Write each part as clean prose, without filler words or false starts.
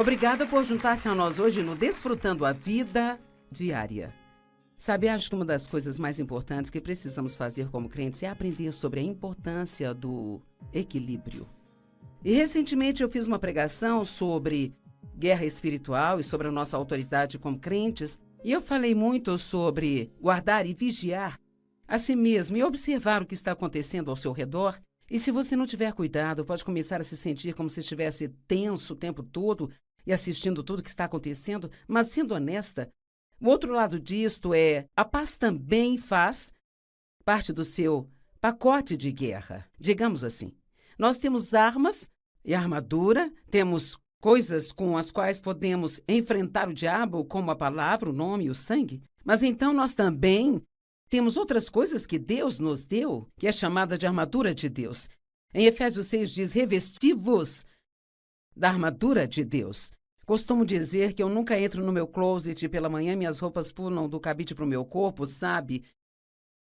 Obrigada por juntar-se a nós hoje no Desfrutando a Vida Diária. Sabe, acho que uma das coisas mais importantes que precisamos fazer como crentes é aprender sobre a importância do equilíbrio. E recentemente eu fiz uma pregação sobre guerra espiritual e sobre a nossa autoridade como crentes, e eu falei muito sobre guardar e vigiar a si mesmo e observar o que está acontecendo ao seu redor. E se você não tiver cuidado, pode começar a se sentir como se estivesse tenso o tempo todo e assistindo tudo o que está acontecendo, mas sendo honesta, o outro lado disto é a paz também faz parte do seu pacote de guerra, digamos assim. Nós temos armas e armadura, temos coisas com as quais podemos enfrentar o diabo, como a palavra, o nome e o sangue, mas então nós também temos outras coisas que Deus nos deu, que é chamada de armadura de Deus. Em Efésios 6 diz, revesti-vos da armadura de Deus. Costumo dizer que eu nunca entro no meu closet e pela manhã minhas roupas pulam do cabide para o meu corpo, sabe?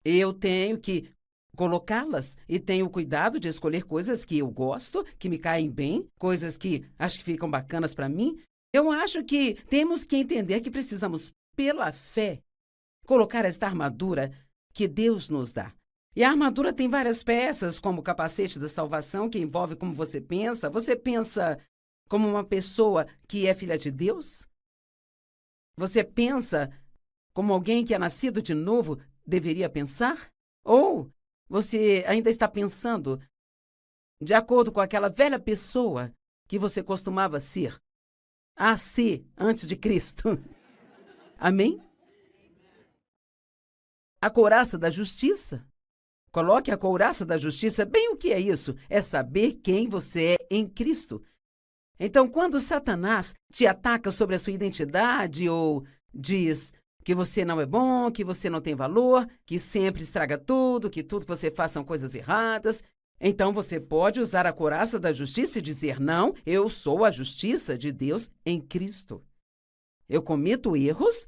Eu tenho que colocá-las e tenho cuidado de escolher coisas que eu gosto, que me caem bem, coisas que acho que ficam bacanas para mim. Eu acho que temos que entender que precisamos, pela fé, colocar esta armadura que Deus nos dá. E a armadura tem várias peças, como o capacete da salvação, que envolve como você pensa. Você pensa como uma pessoa que é filha de Deus? Você pensa como alguém que é nascido de novo deveria pensar? Ou você ainda está pensando de acordo com aquela velha pessoa que você costumava ser antes de Cristo? Amém? A couraça da justiça. Coloque a couraça da justiça. Bem, o que é isso? É saber quem você é em Cristo. Então, quando Satanás te ataca sobre a sua identidade ou diz que você não é bom, que você não tem valor, que sempre estraga tudo, que tudo que você faz são coisas erradas, então você pode usar a couraça da justiça e dizer, não, eu sou a justiça de Deus em Cristo. Eu cometo erros,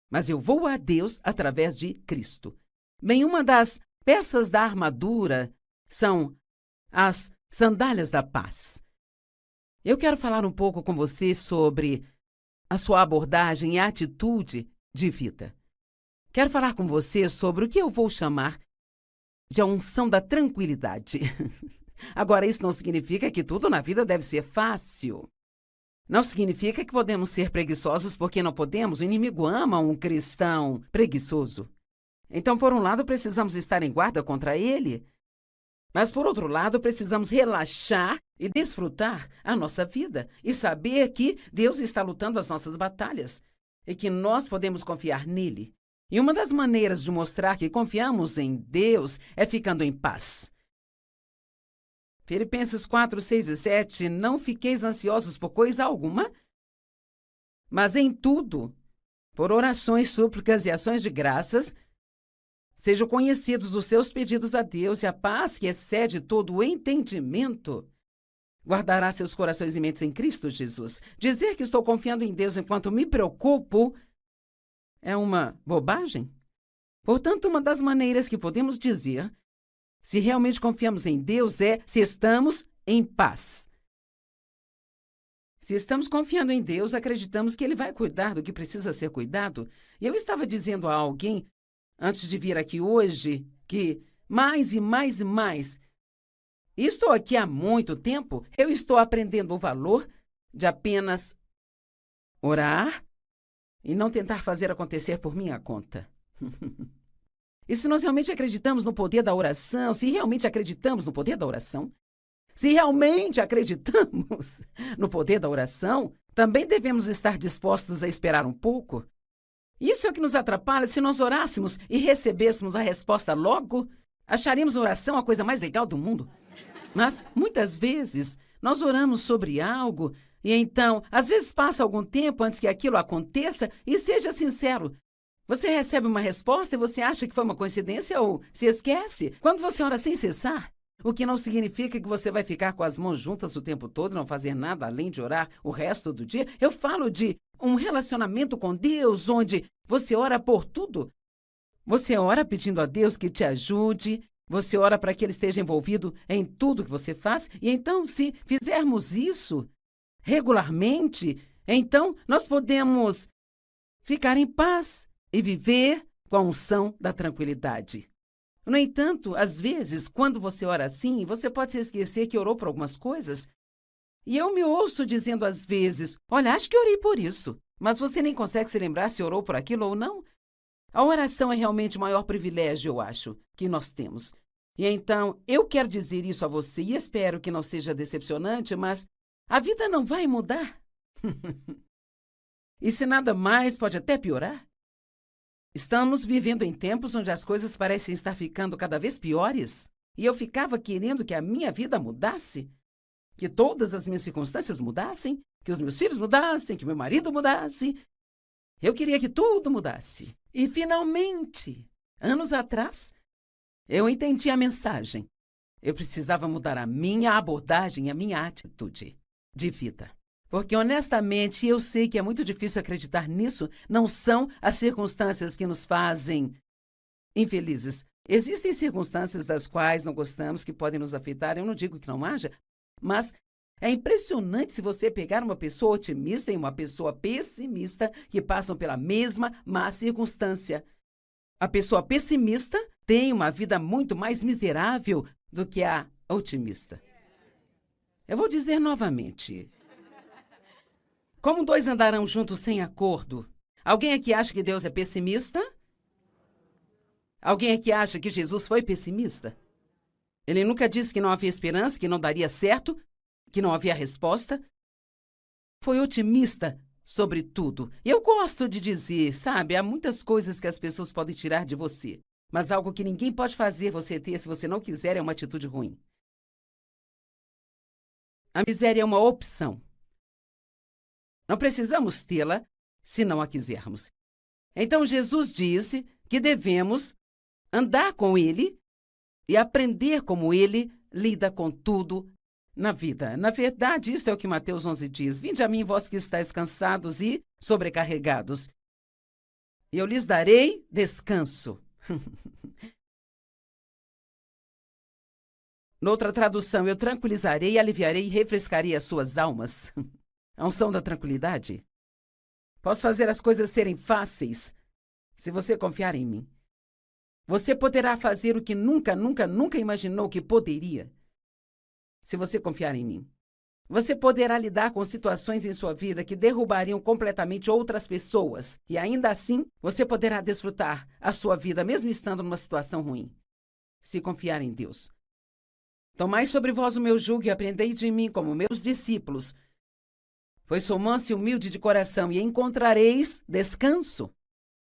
mas eu vou a Deus através de Cristo. Bem, uma das peças da armadura são as sandálias da paz. Eu quero falar um pouco com você sobre a sua abordagem e atitude de vida. Quero falar com você sobre o que eu vou chamar de a unção da tranquilidade. Agora, isso não significa que tudo na vida deve ser fácil. Não significa que podemos ser preguiçosos porque não podemos. O inimigo ama um cristão preguiçoso. Então, por um lado, precisamos estar em guarda contra ele, mas, por outro lado, precisamos relaxar e desfrutar a nossa vida e saber que Deus está lutando as nossas batalhas e que nós podemos confiar nele. E uma das maneiras de mostrar que confiamos em Deus é ficando em paz. Filipenses 4, 6 e 7, não fiqueis ansiosos por coisa alguma, mas em tudo, por orações, súplicas e ações de graças, sejam conhecidos os seus pedidos a Deus e a paz que excede todo o entendimento guardará seus corações e mentes em Cristo Jesus. Dizer que estou confiando em Deus enquanto me preocupo é uma bobagem. Portanto, uma das maneiras que podemos dizer se realmente confiamos em Deus é se estamos em paz. Se estamos confiando em Deus, acreditamos que Ele vai cuidar do que precisa ser cuidado. E eu estava dizendo a alguém antes de vir aqui hoje, que mais e mais e mais, e estou aqui há muito tempo, eu estou aprendendo o valor de apenas orar e não tentar fazer acontecer por minha conta. E se nós realmente acreditamos no poder da oração, se realmente acreditamos no poder da oração, se realmente acreditamos no poder da oração, também devemos estar dispostos a esperar um pouco. Isso é o que nos atrapalha. Se nós orássemos e recebêssemos a resposta logo, acharíamos a oração a coisa mais legal do mundo. Mas, muitas vezes, nós oramos sobre algo e então, às vezes passa algum tempo antes que aquilo aconteça e seja sincero. Você recebe uma resposta e você acha que foi uma coincidência ou se esquece. Quando você ora sem cessar, o que não significa que você vai ficar com as mãos juntas o tempo todo, não fazer nada além de orar o resto do dia. Eu falo de um relacionamento com Deus, onde você ora por tudo. Você ora pedindo a Deus que te ajude, você ora para que Ele esteja envolvido em tudo que você faz. E então, se fizermos isso, regularmente, então nós podemos ficar em paz e viver com a unção da tranquilidade. No entanto, às vezes, quando você ora assim, você pode se esquecer que orou por algumas coisas. E eu me ouço dizendo às vezes, olha, acho que orei por isso, mas você nem consegue se lembrar se orou por aquilo ou não. A oração é realmente o maior privilégio, eu acho, que nós temos. E então, eu quero dizer isso a você e espero que não seja decepcionante, mas a vida não vai mudar. E se nada mais, pode até piorar. Estamos vivendo em tempos onde as coisas parecem estar ficando cada vez piores. E eu ficava querendo que a minha vida mudasse, que todas as minhas circunstâncias mudassem, que os meus filhos mudassem, que meu marido mudasse. Eu queria que tudo mudasse. E, finalmente, anos atrás, eu entendi a mensagem. Eu precisava mudar a minha abordagem, a minha atitude de vida. Porque, honestamente, eu sei que é muito difícil acreditar nisso. Não são as circunstâncias que nos fazem infelizes. Existem circunstâncias das quais não gostamos, que podem nos afetar. Eu não digo que não haja, mas é impressionante se você pegar uma pessoa otimista e uma pessoa pessimista que passam pela mesma má circunstância. A pessoa pessimista tem uma vida muito mais miserável do que a otimista. Eu vou dizer novamente. Como dois andarão juntos sem acordo? Alguém aqui acha que Deus é pessimista? Alguém aqui acha que Jesus foi pessimista? Ele nunca disse que não havia esperança, que não daria certo, que não havia resposta. Foi otimista sobre tudo. E eu gosto de dizer, sabe, há muitas coisas que as pessoas podem tirar de você, mas algo que ninguém pode fazer você ter se você não quiser é uma atitude ruim. A miséria é uma opção. Não precisamos tê-la se não a quisermos. Então, Jesus disse que devemos andar com Ele e aprender como Ele lida com tudo na vida. Na verdade, isso é o que Mateus 11 diz. Vinde a mim, vós que estáis cansados e sobrecarregados, e eu lhes darei descanso. Noutra tradução, eu tranquilizarei, aliviarei e refrescarei as suas almas. A unção da tranquilidade. Posso fazer as coisas serem fáceis se você confiar em mim. Você poderá fazer o que nunca imaginou que poderia se você confiar em mim. Você poderá lidar com situações em sua vida que derrubariam completamente outras pessoas e ainda assim você poderá desfrutar a sua vida mesmo estando numa situação ruim, se confiar em Deus. Tomai sobre vós o meu jugo e aprendei de mim como meus discípulos, pois sou manso e humilde de coração, e encontrareis descanso.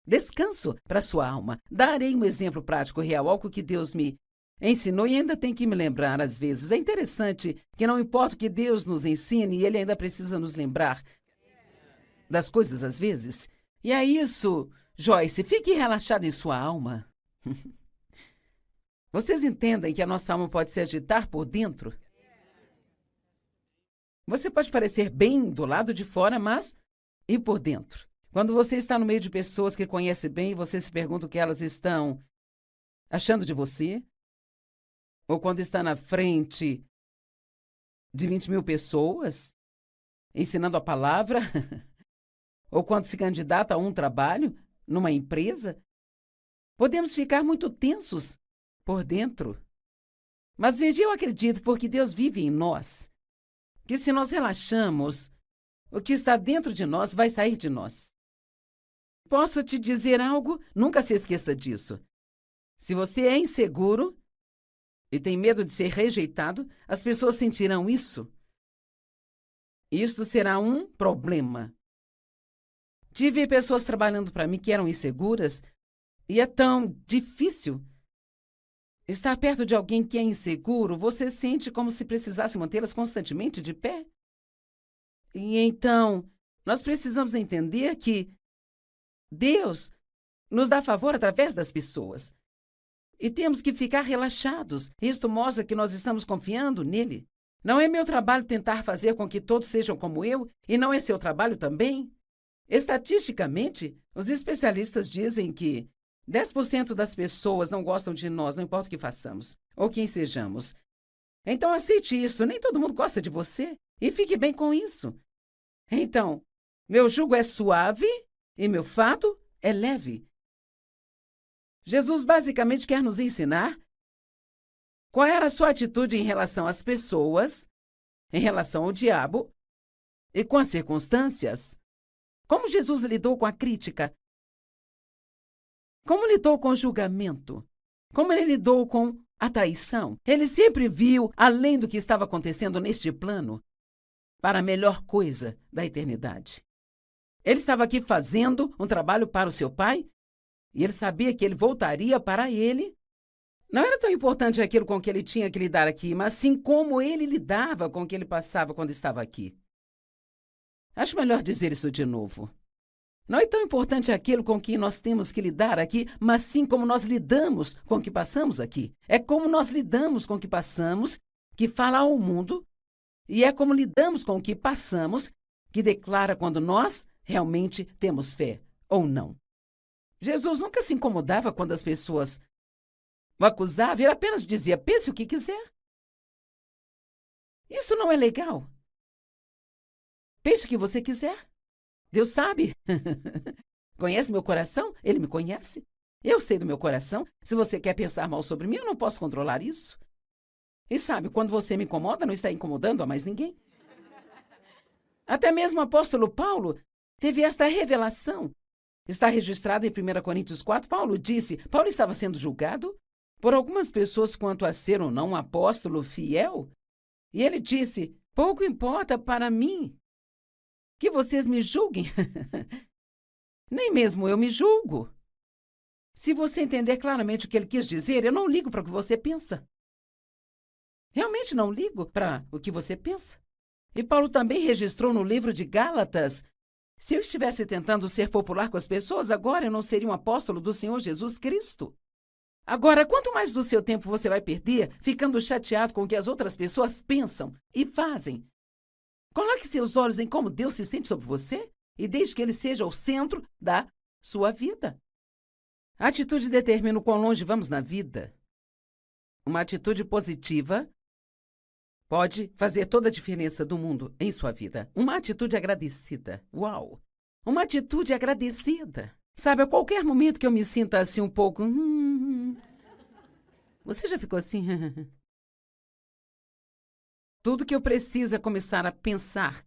Descanso para sua alma. Darei um exemplo prático real, algo que Deus me ensinou e ainda tem que me lembrar às vezes. É interessante que não importa o que Deus nos ensine, Ele ainda precisa nos lembrar das coisas às vezes. E é isso, Joyce, fique relaxada em sua alma. Vocês entendem que a nossa alma pode se agitar por dentro? Você pode parecer bem do lado de fora, mas e por dentro? Quando você está no meio de pessoas que conhece bem, você se pergunta o que elas estão achando de você? Ou quando está na frente de 20 mil pessoas, ensinando a palavra? Ou quando se candidata a um trabalho, numa empresa? Podemos ficar muito tensos por dentro. Mas veja, eu acredito, porque Deus vive em nós, que se nós relaxamos, o que está dentro de nós vai sair de nós. Posso te dizer algo? Nunca se esqueça disso. Se você é inseguro e tem medo de ser rejeitado, as pessoas sentirão isso. Isto será um problema. Tive pessoas trabalhando para mim que eram inseguras e é tão difícil. Estar perto de alguém que é inseguro, você sente como se precisasse mantê-las constantemente de pé. E então, nós precisamos entender que Deus nos dá favor através das pessoas. E temos que ficar relaxados. Isto mostra que nós estamos confiando nele. Não é meu trabalho tentar fazer com que todos sejam como eu, e não é seu trabalho também. Estatisticamente, os especialistas dizem que 10% das pessoas não gostam de nós, não importa o que façamos ou quem sejamos. Então aceite isso, nem todo mundo gosta de você. E fique bem com isso. Então, meu jugo é suave e meu fardo é leve. Jesus basicamente quer nos ensinar qual era a sua atitude em relação às pessoas, em relação ao diabo e com as circunstâncias. Como Jesus lidou com a crítica? Como lidou com o julgamento? Como ele lidou com a traição? Ele sempre viu além do que estava acontecendo neste plano para a melhor coisa da eternidade. Ele estava aqui fazendo um trabalho para o seu pai e ele sabia que ele voltaria para ele. Não era tão importante aquilo com que ele tinha que lidar aqui, mas sim como ele lidava com o que ele passava quando estava aqui. Acho melhor dizer isso de novo. Não é tão importante aquilo com que nós temos que lidar aqui, mas sim como nós lidamos com o que passamos aqui. É como nós lidamos com o que passamos que fala ao mundo, e é como lidamos com o que passamos que declara quando nós realmente temos fé ou não. Jesus nunca se incomodava quando as pessoas o acusavam, ele apenas dizia, pense o que quiser. Isso não é legal. Pense o que você quiser. Deus sabe. Conhece meu coração? Ele me conhece. Eu sei do meu coração. Se você quer pensar mal sobre mim, eu não posso controlar isso. E sabe, quando você me incomoda, não está incomodando a mais ninguém. Até mesmo o apóstolo Paulo teve esta revelação. Está registrado em 1 Coríntios 4. Paulo estava sendo julgado por algumas pessoas quanto a ser ou não um apóstolo fiel. E ele disse, pouco importa para mim que vocês me julguem. Nem mesmo eu me julgo. Se você entender claramente o que ele quis dizer, eu não ligo para o que você pensa. Realmente não ligo para o que você pensa. E Paulo também registrou no livro de Gálatas, se eu estivesse tentando ser popular com as pessoas, agora eu não seria um apóstolo do Senhor Jesus Cristo. Agora, quanto mais do seu tempo você vai perder ficando chateado com o que as outras pessoas pensam e fazem? Coloque seus olhos em como Deus se sente sobre você e deixe que Ele seja o centro da sua vida. A atitude determina o quão longe vamos na vida. Uma atitude positiva pode fazer toda a diferença do mundo em sua vida. Uma atitude agradecida. Uau! Uma atitude agradecida. Sabe, a qualquer momento que eu me sinta assim um pouco... Você já ficou assim? Tudo que eu preciso é começar a pensar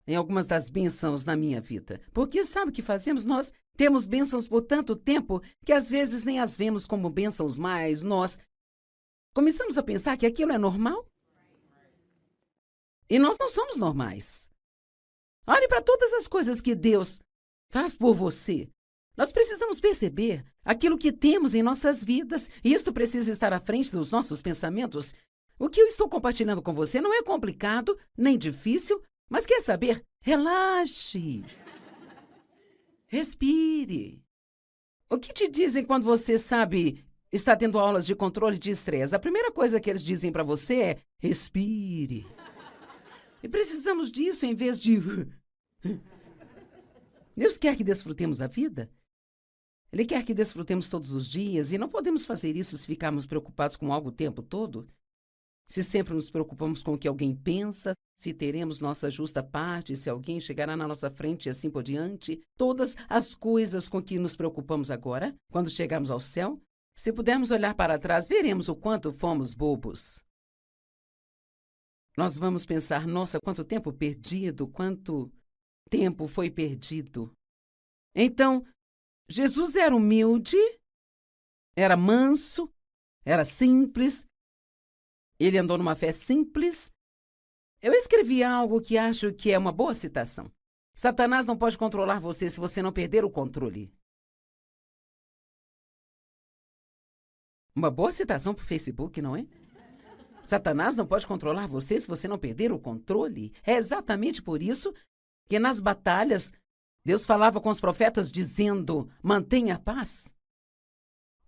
em algumas das bênçãos na minha vida. Porque sabe o que fazemos? Nós temos bênçãos por tanto tempo que às vezes nem as vemos como bênçãos mais. Nós começamos a pensar que aquilo é normal. E nós não somos normais. Olhe para todas as coisas que Deus faz por você. Nós precisamos perceber aquilo que temos em nossas vidas, e isto precisa estar à frente dos nossos pensamentos. O que eu estou compartilhando com você não é complicado, nem difícil, mas quer saber? Relaxe. Respire. O que te dizem quando você sabe, está tendo aulas de controle de estresse? A primeira coisa que eles dizem para você é, respire. E precisamos disso em vez de... Deus quer que desfrutemos a vida. Ele quer que desfrutemos todos os dias e não podemos fazer isso se ficarmos preocupados com algo o tempo todo. Se sempre nos preocupamos com o que alguém pensa, se teremos nossa justa parte, se alguém chegará na nossa frente e assim por diante, todas as coisas com que nos preocupamos agora, quando chegarmos ao céu, se pudermos olhar para trás, veremos o quanto fomos bobos. Nós vamos pensar, nossa, quanto tempo perdido, quanto tempo foi perdido. Então, Jesus era humilde, era manso, era simples, ele andou numa fé simples. Eu escrevi algo que acho que é uma boa citação. Satanás não pode controlar você se você não perder o controle. Uma boa citação para o Facebook, não é? Satanás não pode controlar você se você não perder o controle. É exatamente por isso que nas batalhas Deus falava com os profetas dizendo, mantenha a paz.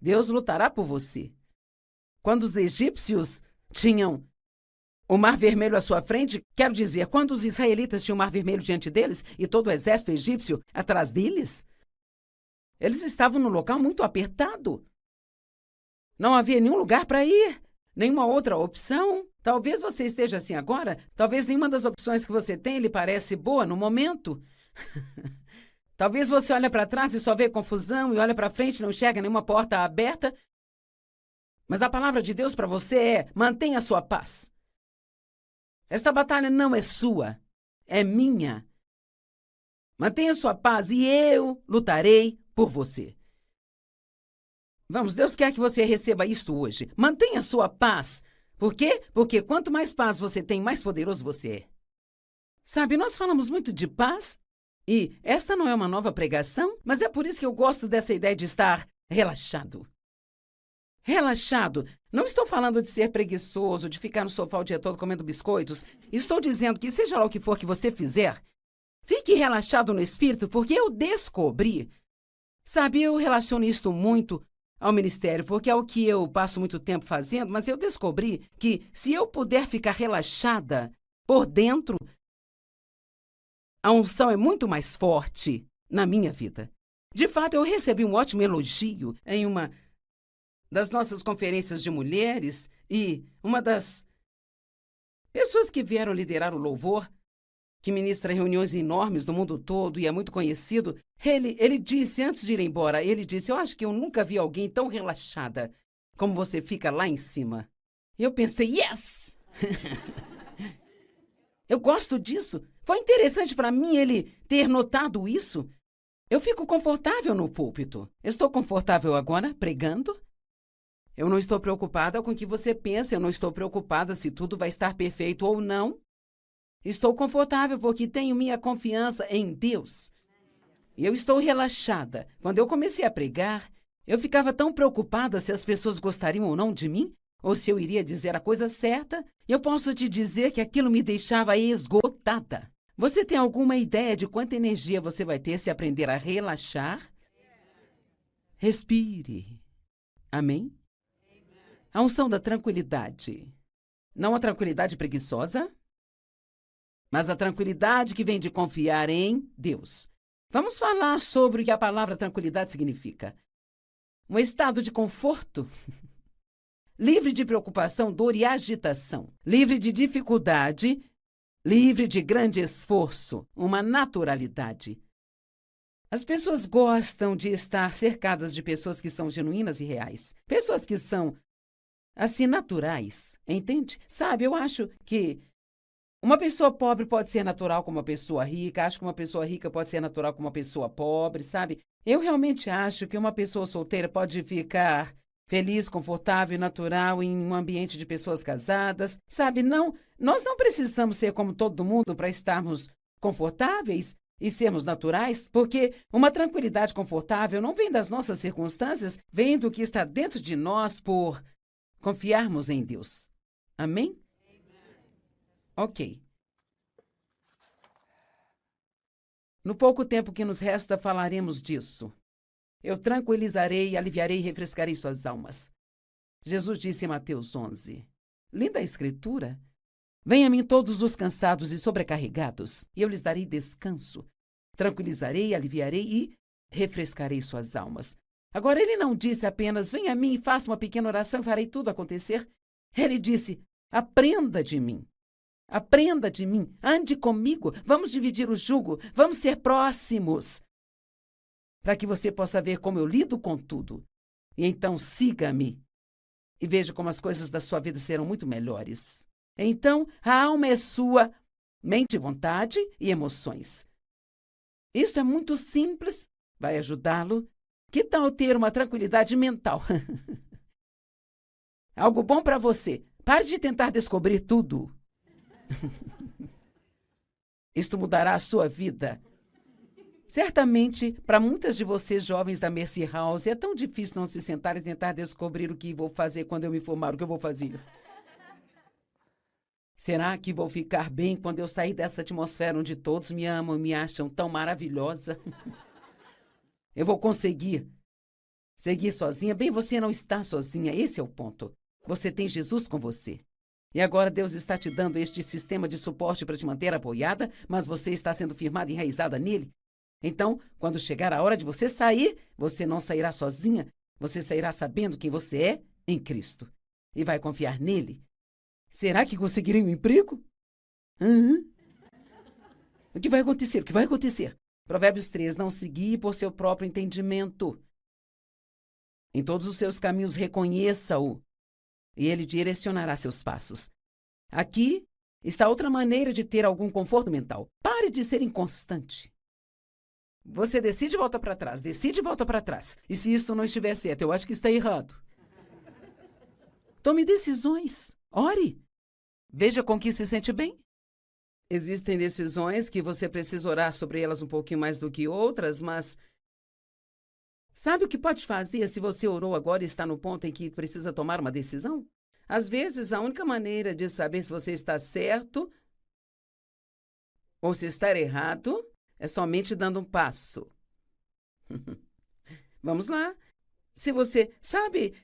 Deus lutará por você. Quando os egípcios tinham o Mar Vermelho à sua frente, quero dizer, quando os israelitas tinham o Mar Vermelho diante deles e todo o exército egípcio atrás deles, eles estavam num local muito apertado. Não havia nenhum lugar para ir. Nenhuma outra opção? Talvez você esteja assim agora. Talvez nenhuma das opções que você tem lhe parece boa no momento. Talvez você olhe para trás e só vê confusão e olha para frente e não enxerga nenhuma porta aberta. Mas a palavra de Deus para você é: mantenha a sua paz. Esta batalha não é sua, é minha. Mantenha a sua paz e eu lutarei por você. Vamos, Deus quer que você receba isto hoje. Mantenha a sua paz. Por quê? Porque quanto mais paz você tem, mais poderoso você é. Sabe, nós falamos muito de paz e esta não é uma nova pregação, mas é por isso que eu gosto dessa ideia de estar relaxado. Relaxado. Não estou falando de ser preguiçoso, de ficar no sofá o dia todo comendo biscoitos. Estou dizendo que seja lá o que for que você fizer, fique relaxado no espírito, porque eu descobri. Sabe, eu relaciono isto muito ao ministério, porque é o que eu passo muito tempo fazendo, mas eu descobri que se eu puder ficar relaxada por dentro, a unção é muito mais forte na minha vida. De fato, eu recebi um ótimo elogio em uma das nossas conferências de mulheres e uma das pessoas que vieram liderar o louvor, que ministra reuniões enormes no mundo todo e é muito conhecido, ele disse, antes de ir embora, ele disse: eu acho que eu nunca vi alguém tão relaxada como você fica lá em cima. E eu pensei, yes! Eu gosto disso. Foi interessante para mim ele ter notado isso. Eu fico confortável no púlpito. Estou confortável agora, pregando. Eu não estou preocupada com o que você pensa, eu não estou preocupada se tudo vai estar perfeito ou não. Estou confortável porque tenho minha confiança em Deus. E eu estou relaxada. Quando eu comecei a pregar, eu ficava tão preocupada se as pessoas gostariam ou não de mim, ou se eu iria dizer a coisa certa. Eu posso te dizer que aquilo me deixava esgotada. Você tem alguma ideia de quanta energia você vai ter se aprender a relaxar? Respire. Amém? A unção da tranquilidade. Não a tranquilidade preguiçosa, mas a tranquilidade que vem de confiar em Deus. Vamos falar sobre o que a palavra tranquilidade significa. Um estado de conforto, livre de preocupação, dor e agitação, livre de dificuldade, livre de grande esforço, uma naturalidade. As pessoas gostam de estar cercadas de pessoas que são genuínas e reais, pessoas que são, assim, naturais, entende? Sabe, eu acho que uma pessoa pobre pode ser natural como uma pessoa rica, acho que uma pessoa rica pode ser natural como uma pessoa pobre, sabe? Eu realmente acho que uma pessoa solteira pode ficar feliz, confortável e natural em um ambiente de pessoas casadas, sabe? Não, nós não precisamos ser como todo mundo para estarmos confortáveis e sermos naturais, porque uma tranquilidade confortável não vem das nossas circunstâncias, vem do que está dentro de nós por confiarmos em Deus. Amém? Ok. No pouco tempo que nos resta, falaremos disso. Eu tranquilizarei, aliviarei e refrescarei suas almas. Jesus disse em Mateus 11. Linda a escritura. Venha a mim todos os cansados e sobrecarregados, e eu lhes darei descanso. Tranquilizarei, aliviarei e refrescarei suas almas. Agora, ele não disse apenas: venha a mim e faça uma pequena oração e farei tudo acontecer. Ele disse: aprenda de mim. Aprenda de mim, ande comigo, vamos dividir o jugo, vamos ser próximos, para que você possa ver como eu lido com tudo. E então siga-me e veja como as coisas da sua vida serão muito melhores. Então, a alma é sua, mente, vontade e emoções. Isto é muito simples, vai ajudá-lo. Que tal ter uma tranquilidade mental? Algo bom para você. Pare de tentar descobrir tudo. Isto mudará a sua vida. Certamente, para muitas de vocês jovens da Mercy House, é tão difícil não se sentar e tentar descobrir o que vou fazer quando eu me formar, o que eu vou fazer. Será que vou ficar bem quando eu sair dessa atmosfera onde todos me amam e me acham tão maravilhosa? Eu vou conseguir seguir sozinha? Bem, você não está sozinha, esse é o ponto. Você tem Jesus com você. E agora Deus está te dando este sistema de suporte para te manter apoiada, mas você está sendo firmada e enraizada nele. Então, quando chegar a hora de você sair, você não sairá sozinha, você sairá sabendo quem você é em Cristo. e vai confiar nele, será que conseguirei um emprego? Uhum. O que vai acontecer? O que vai acontecer? Provérbios 3, não se guie por seu próprio entendimento. Em todos os seus caminhos reconheça-o, e ele direcionará seus passos. Aqui está outra maneira de ter algum conforto mental. Pare de ser inconstante. Você decide e volta para trás, decide e volta para trás. E se isto não estiver certo, eu acho que está errado. Tome decisões. Ore. Veja com que se sente bem. Existem decisões que você precisa orar sobre elas um pouquinho mais do que outras, mas sabe o que pode fazer se você orou agora e está no ponto em que precisa tomar uma decisão? Às vezes, a única maneira de saber se você está certo ou se está errado é somente dando um passo. Vamos lá. Se você sabe,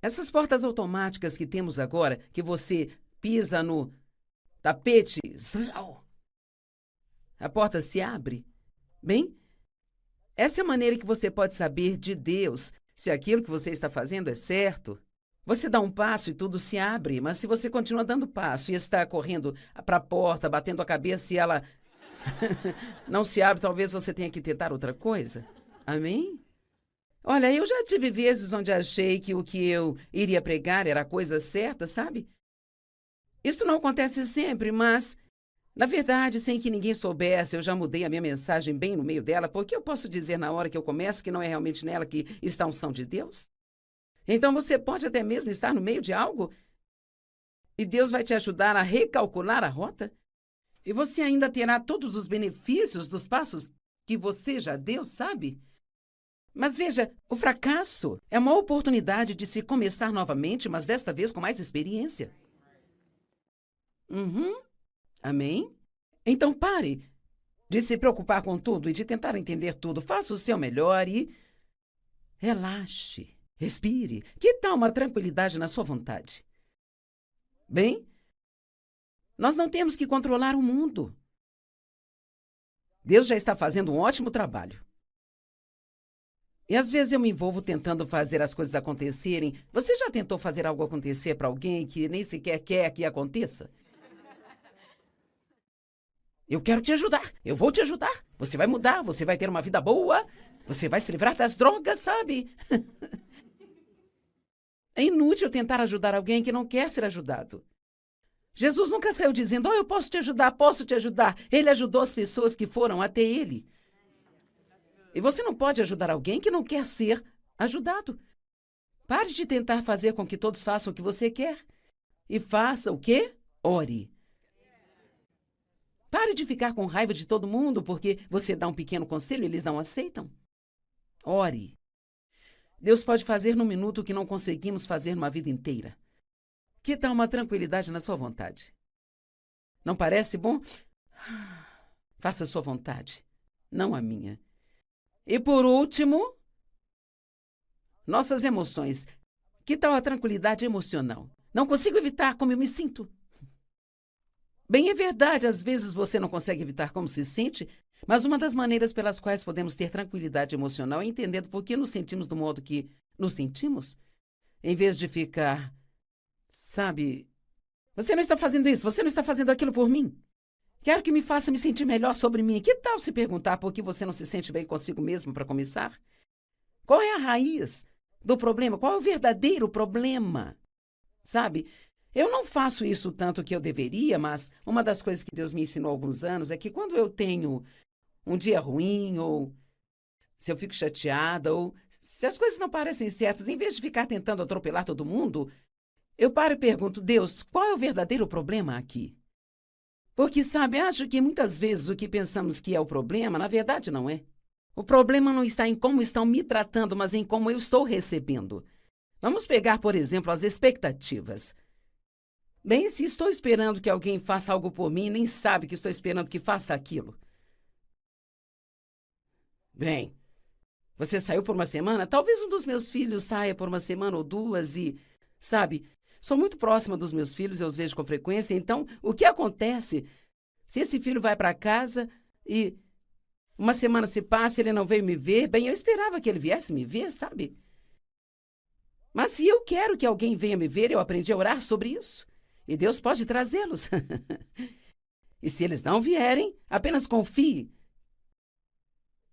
essas portas automáticas que temos agora, que você pisa no tapete, a porta se abre. Bem, essa é a maneira que você pode saber de Deus se aquilo que você está fazendo é certo. Você dá um passo e tudo se abre, mas se você continua dando passo e está correndo para a porta, batendo a cabeça e ela não se abre, talvez você tenha que tentar outra coisa. Amém? Olha, eu já tive vezes onde achei que o que eu iria pregar era a coisa certa, sabe? Isso não acontece sempre, mas, na verdade, sem que ninguém soubesse, eu já mudei a minha mensagem bem no meio dela, porque eu posso dizer na hora que eu começo que não é realmente nela que está a unção de Deus? Então você pode até mesmo estar no meio de algo e Deus vai te ajudar a recalcular a rota e você ainda terá todos os benefícios dos passos que você já deu, sabe? Mas veja, o fracasso é uma oportunidade de se começar novamente, mas desta vez com mais experiência. Amém? Então pare de se preocupar com tudo e de tentar entender tudo. Faça o seu melhor e relaxe. Respire. Que tal uma tranquilidade na sua vontade? Bem, nós não temos que controlar o mundo. Deus já está fazendo um ótimo trabalho. E às vezes eu me envolvo tentando fazer as coisas acontecerem. Você já tentou fazer algo acontecer para alguém que nem sequer quer que aconteça? Eu quero te ajudar. Eu vou te ajudar. Você vai mudar. Você vai ter uma vida boa. Você vai se livrar das drogas, sabe? É inútil tentar ajudar alguém que não quer ser ajudado. Jesus nunca saiu dizendo, eu posso te ajudar, posso te ajudar. Ele ajudou as pessoas que foram até ele. E você não pode ajudar alguém que não quer ser ajudado. Pare de tentar fazer com que todos façam o que você quer. E faça o quê? Ore. Pare de ficar com raiva de todo mundo porque você dá um pequeno conselho e eles não aceitam. Ore. Deus pode fazer num minuto o que não conseguimos fazer numa vida inteira. Que tal uma tranquilidade na sua vontade? Não parece bom? Faça a sua vontade, não a minha. E por último, nossas emoções. Que tal a tranquilidade emocional? Não consigo evitar como eu me sinto. Bem, é verdade, às vezes você não consegue evitar como se sente, mas uma das maneiras pelas quais podemos ter tranquilidade emocional é entendendo por que nos sentimos do modo que nos sentimos, em vez de ficar, sabe, você não está fazendo isso, você não está fazendo aquilo por mim. Quero que me faça me sentir melhor sobre mim. Que tal se perguntar por que você não se sente bem consigo mesmo para começar? Qual é a raiz do problema? Qual é o verdadeiro problema? Sabe, eu não faço isso tanto que eu deveria, mas uma das coisas que Deus me ensinou há alguns anos é que quando eu tenho um dia ruim, ou se eu fico chateada, ou se as coisas não parecem certas, em vez de ficar tentando atropelar todo mundo, eu paro e pergunto, Deus, qual é o verdadeiro problema aqui? Porque, sabe, acho que muitas vezes o que pensamos que é o problema, na verdade não é. O problema não está em como estão me tratando, mas em como eu estou recebendo. Vamos pegar, por exemplo, as expectativas. Bem, se estou esperando que alguém faça algo por mim, nem sabe que estou esperando que faça aquilo. Bem, você saiu por uma semana? Talvez um dos meus filhos saia por uma semana ou duas e, sabe, sou muito próxima dos meus filhos, eu os vejo com frequência, então o que acontece se esse filho vai para casa e uma semana se passa e ele não veio me ver? Bem, eu esperava que ele viesse me ver, sabe? Mas se eu quero que alguém venha me ver, eu aprendi a orar sobre isso. E Deus pode trazê-los. E se eles não vierem, apenas confie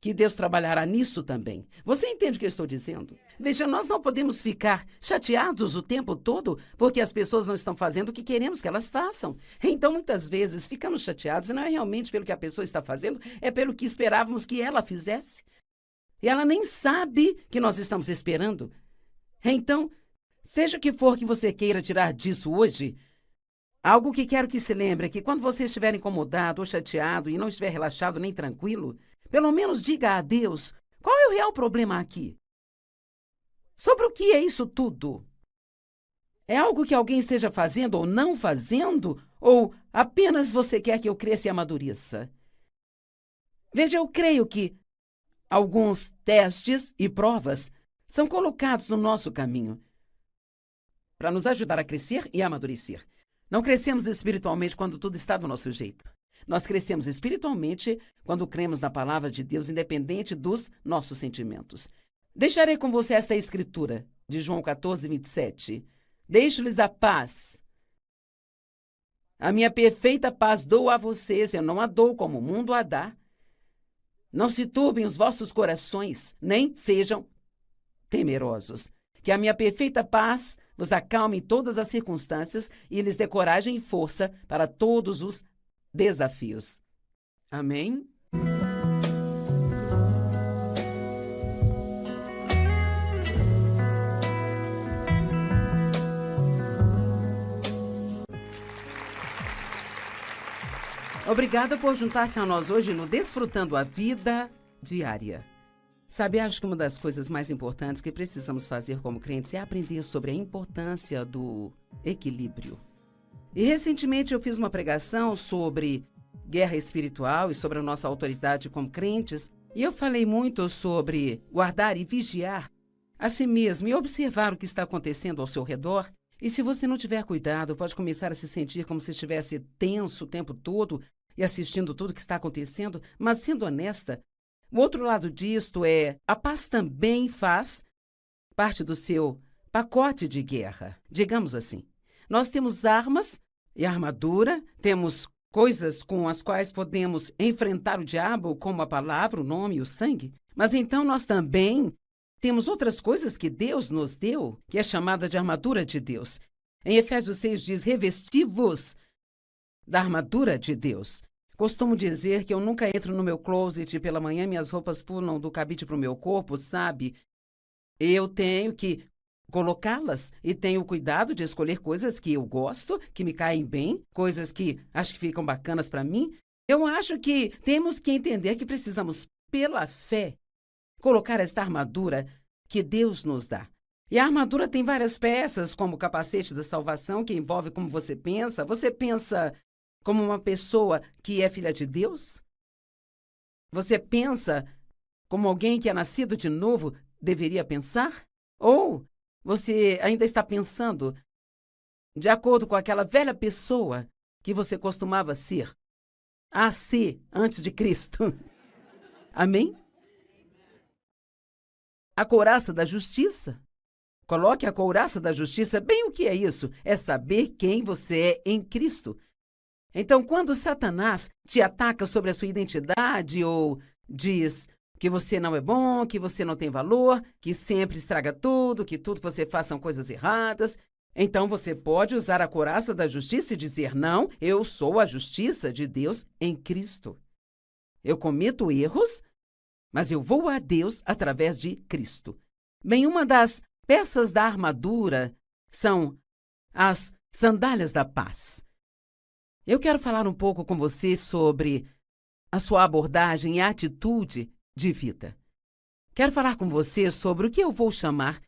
que Deus trabalhará nisso também. Você entende o que eu estou dizendo? Veja, nós não podemos ficar chateados o tempo todo porque as pessoas não estão fazendo o que queremos que elas façam. Então, muitas vezes, ficamos chateados e não é realmente pelo que a pessoa está fazendo, é pelo que esperávamos que ela fizesse. E ela nem sabe que nós estamos esperando. Então, seja o que for que você queira tirar disso hoje, algo que quero que se lembre é que quando você estiver incomodado ou chateado e não estiver relaxado nem tranquilo, pelo menos diga a Deus qual é o real problema aqui. Sobre o que é isso tudo? É algo que alguém esteja fazendo ou não fazendo? Ou apenas você quer que eu cresça e amadureça? Veja, eu creio que alguns testes e provas são colocados no nosso caminho para nos ajudar a crescer e a amadurecer. Não crescemos espiritualmente quando tudo está do nosso jeito. Nós crescemos espiritualmente quando cremos na palavra de Deus, independente dos nossos sentimentos. Deixarei com você esta escritura de João 14, 27. Deixo-lhes a paz. A minha perfeita paz dou a vocês, eu não a dou como o mundo a dá. Não se turbem os vossos corações, nem sejam temerosos. Que a minha perfeita paz vos acalme em todas as circunstâncias e lhes dê coragem e força para todos os desafios. Amém? Obrigada por juntar-se a nós hoje no Desfrutando a Vida Diária. Sabe, acho que uma das coisas mais importantes que precisamos fazer como crentes é aprender sobre a importância do equilíbrio. E recentemente eu fiz uma pregação sobre guerra espiritual e sobre a nossa autoridade como crentes, e eu falei muito sobre guardar e vigiar a si mesmo e observar o que está acontecendo ao seu redor. E se você não tiver cuidado, pode começar a se sentir como se estivesse tenso o tempo todo e assistindo tudo o que está acontecendo, mas sendo honesta, o outro lado disto é, a paz também faz parte do seu pacote de guerra, digamos assim. Nós temos armas e armadura, temos coisas com as quais podemos enfrentar o diabo, como a palavra, o nome e o sangue, mas então nós também temos outras coisas que Deus nos deu, que é chamada de armadura de Deus. Em Efésios 6 diz, revesti-vos da armadura de Deus. Costumo dizer que eu nunca entro no meu closet e pela manhã minhas roupas pulam do cabide para o meu corpo, sabe? Eu tenho que colocá-las e tenho cuidado de escolher coisas que eu gosto, que me caem bem, coisas que acho que ficam bacanas para mim. Eu acho que temos que entender que precisamos, pela fé, colocar esta armadura que Deus nos dá. E a armadura tem várias peças, como o capacete da salvação, que envolve como você pensa. Você pensa como uma pessoa que é filha de Deus? Você pensa como alguém que é nascido de novo deveria pensar? Ou você ainda está pensando de acordo com aquela velha pessoa que você costumava ser, a ser antes de Cristo? Amém? A couraça da justiça. Coloque a couraça da justiça. Bem, o que é isso? É saber quem você é em Cristo. Então, quando Satanás te ataca sobre a sua identidade ou diz que você não é bom, que você não tem valor, que sempre estraga tudo, que tudo que você faz são coisas erradas, então você pode usar a couraça da justiça e dizer, não, eu sou a justiça de Deus em Cristo. Eu cometo erros, mas eu vou a Deus através de Cristo. Bem, uma das peças da armadura são as sandálias da paz. Eu quero falar um pouco com você sobre a sua abordagem e atitude de vida. Quero falar com você sobre o que eu vou chamar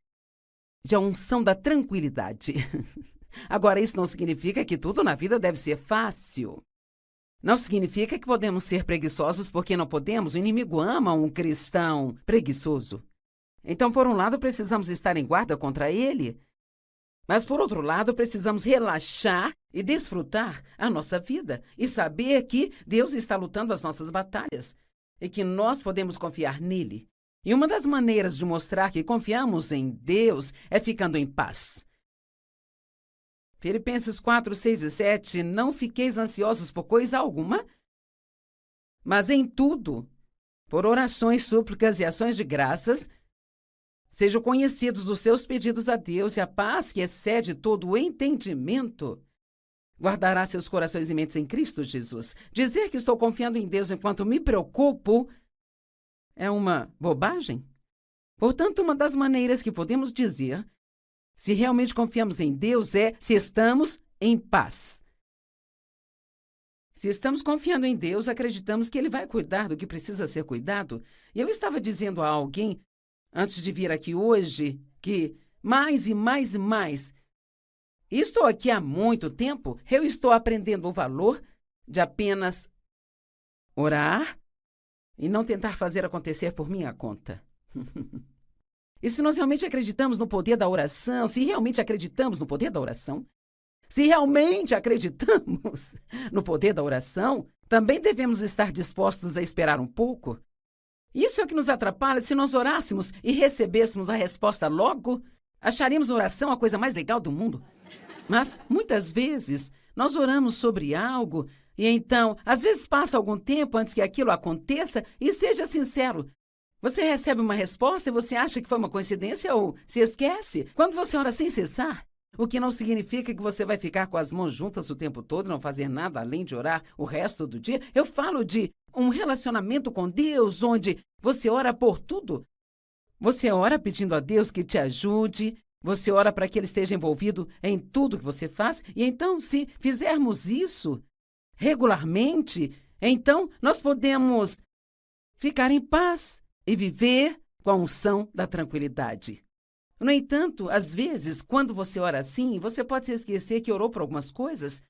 de a unção da tranquilidade. Agora, isso não significa que tudo na vida deve ser fácil. Não significa que podemos ser preguiçosos porque não podemos. O inimigo ama um cristão preguiçoso. Então, por um lado, precisamos estar em guarda contra ele, mas, por outro lado, precisamos relaxar e desfrutar a nossa vida e saber que Deus está lutando as nossas batalhas e que nós podemos confiar nele. E uma das maneiras de mostrar que confiamos em Deus é ficando em paz. Filipenses 4, 6 e 7, não fiqueis ansiosos por coisa alguma, mas em tudo, por orações, súplicas e ações de graças, sejam conhecidos os seus pedidos a Deus, e a paz que excede todo o entendimento guardará seus corações e mentes em Cristo Jesus. Dizer que estou confiando em Deus enquanto me preocupo é uma bobagem. Portanto, uma das maneiras que podemos dizer se realmente confiamos em Deus é se estamos em paz. Se estamos confiando em Deus, acreditamos que Ele vai cuidar do que precisa ser cuidado. E eu estava dizendo a alguém, antes de vir aqui hoje, que mais e mais e mais, e estou aqui há muito tempo, eu estou aprendendo o valor de apenas orar e não tentar fazer acontecer por minha conta. E se nós realmente acreditamos no poder da oração, se realmente acreditamos no poder da oração, se realmente acreditamos no poder da oração, também devemos estar dispostos a esperar um pouco. Isso é o que nos atrapalha. Se nós orássemos e recebêssemos a resposta logo, acharíamos a oração a coisa mais legal do mundo. Mas, muitas vezes, nós oramos sobre algo e então, às vezes passa algum tempo antes que aquilo aconteça e seja sincero. Você recebe uma resposta e você acha que foi uma coincidência ou se esquece. Quando você ora sem cessar, o que não significa que você vai ficar com as mãos juntas o tempo todo e não fazer nada além de orar o resto do dia. Eu falo de um relacionamento com Deus onde você ora por tudo. Você ora pedindo a Deus que te ajude, você ora para que Ele esteja envolvido em tudo que você faz. E então, se fizermos isso regularmente, então nós podemos ficar em paz e viver com a unção da tranquilidade. No entanto, às vezes, quando você ora assim, você pode se esquecer que orou por algumas coisas.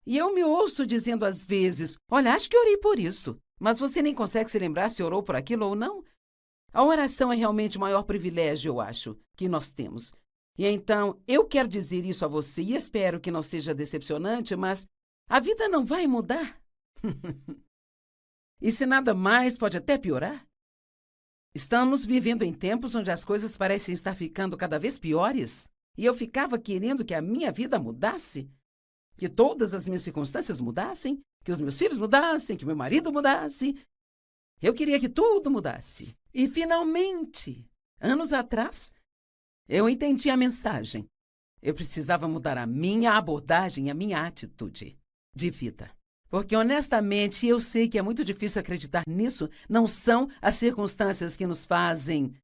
E eu me ouço dizendo às vezes, olha, acho que orei por isso, mas você nem consegue se lembrar se orou por aquilo ou não. A oração é realmente o maior privilégio, eu acho, que nós temos. E então, eu quero dizer isso a você e espero que não seja decepcionante, mas a vida não vai mudar. E se nada mais, pode até piorar. Estamos vivendo em tempos onde as coisas parecem estar ficando cada vez piores e eu ficava querendo que a minha vida mudasse, que todas as minhas circunstâncias mudassem, que os meus filhos mudassem, que meu marido mudasse. Eu queria que tudo mudasse. E, finalmente, anos atrás, eu entendi a mensagem. Eu precisava mudar a minha abordagem, a minha atitude de vida. Porque, honestamente, eu sei que é muito difícil acreditar nisso. Não são as circunstâncias que nos fazem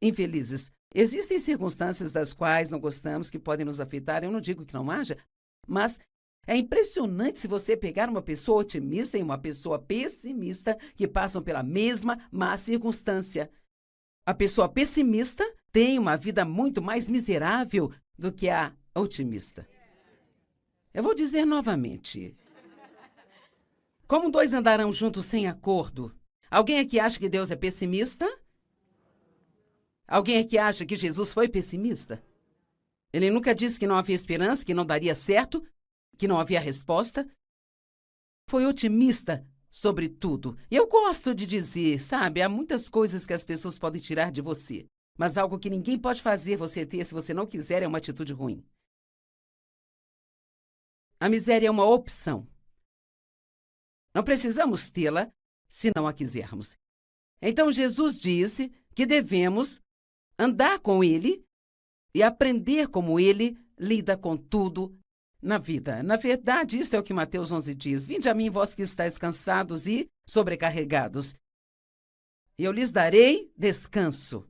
infelizes. Existem circunstâncias das quais não gostamos, que podem nos afetar. Eu não digo que não haja, mas é impressionante se você pegar uma pessoa otimista e uma pessoa pessimista que passam pela mesma má circunstância. A pessoa pessimista tem uma vida muito mais miserável do que a otimista. Eu vou dizer novamente. Como dois andarão juntos sem acordo? Alguém aqui acha que Deus é pessimista? Alguém aqui acha que Jesus foi pessimista? Ele nunca disse que não havia esperança, que não daria certo, que não havia resposta. Foi otimista sobre tudo. E eu gosto de dizer, sabe, há muitas coisas que as pessoas podem tirar de você, mas algo que ninguém pode fazer você ter se você não quiser é uma atitude ruim. A miséria é uma opção. Não precisamos tê-la se não a quisermos. Então, Jesus disse que devemos andar com Ele e aprender como Ele lida com tudo na vida. Na verdade, isso é o que Mateus 11 diz. Vinde a mim, vós que estáis cansados e sobrecarregados, e eu lhes darei descanso.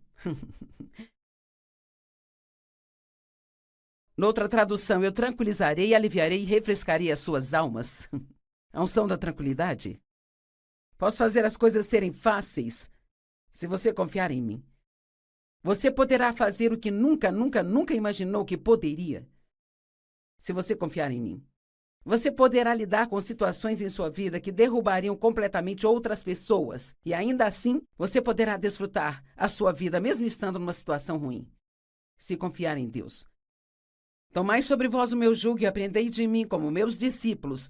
Noutra tradução, eu tranquilizarei, aliviarei e refrescarei as suas almas. A unção da tranquilidade. Posso fazer as coisas serem fáceis se você confiar em mim. Você poderá fazer o que nunca, nunca, nunca imaginou que poderia se você confiar em mim. Você poderá lidar com situações em sua vida que derrubariam completamente outras pessoas e ainda assim você poderá desfrutar a sua vida mesmo estando numa situação ruim. Se confiar em Deus. Tomai sobre vós o meu jugo e aprendei de mim como meus discípulos,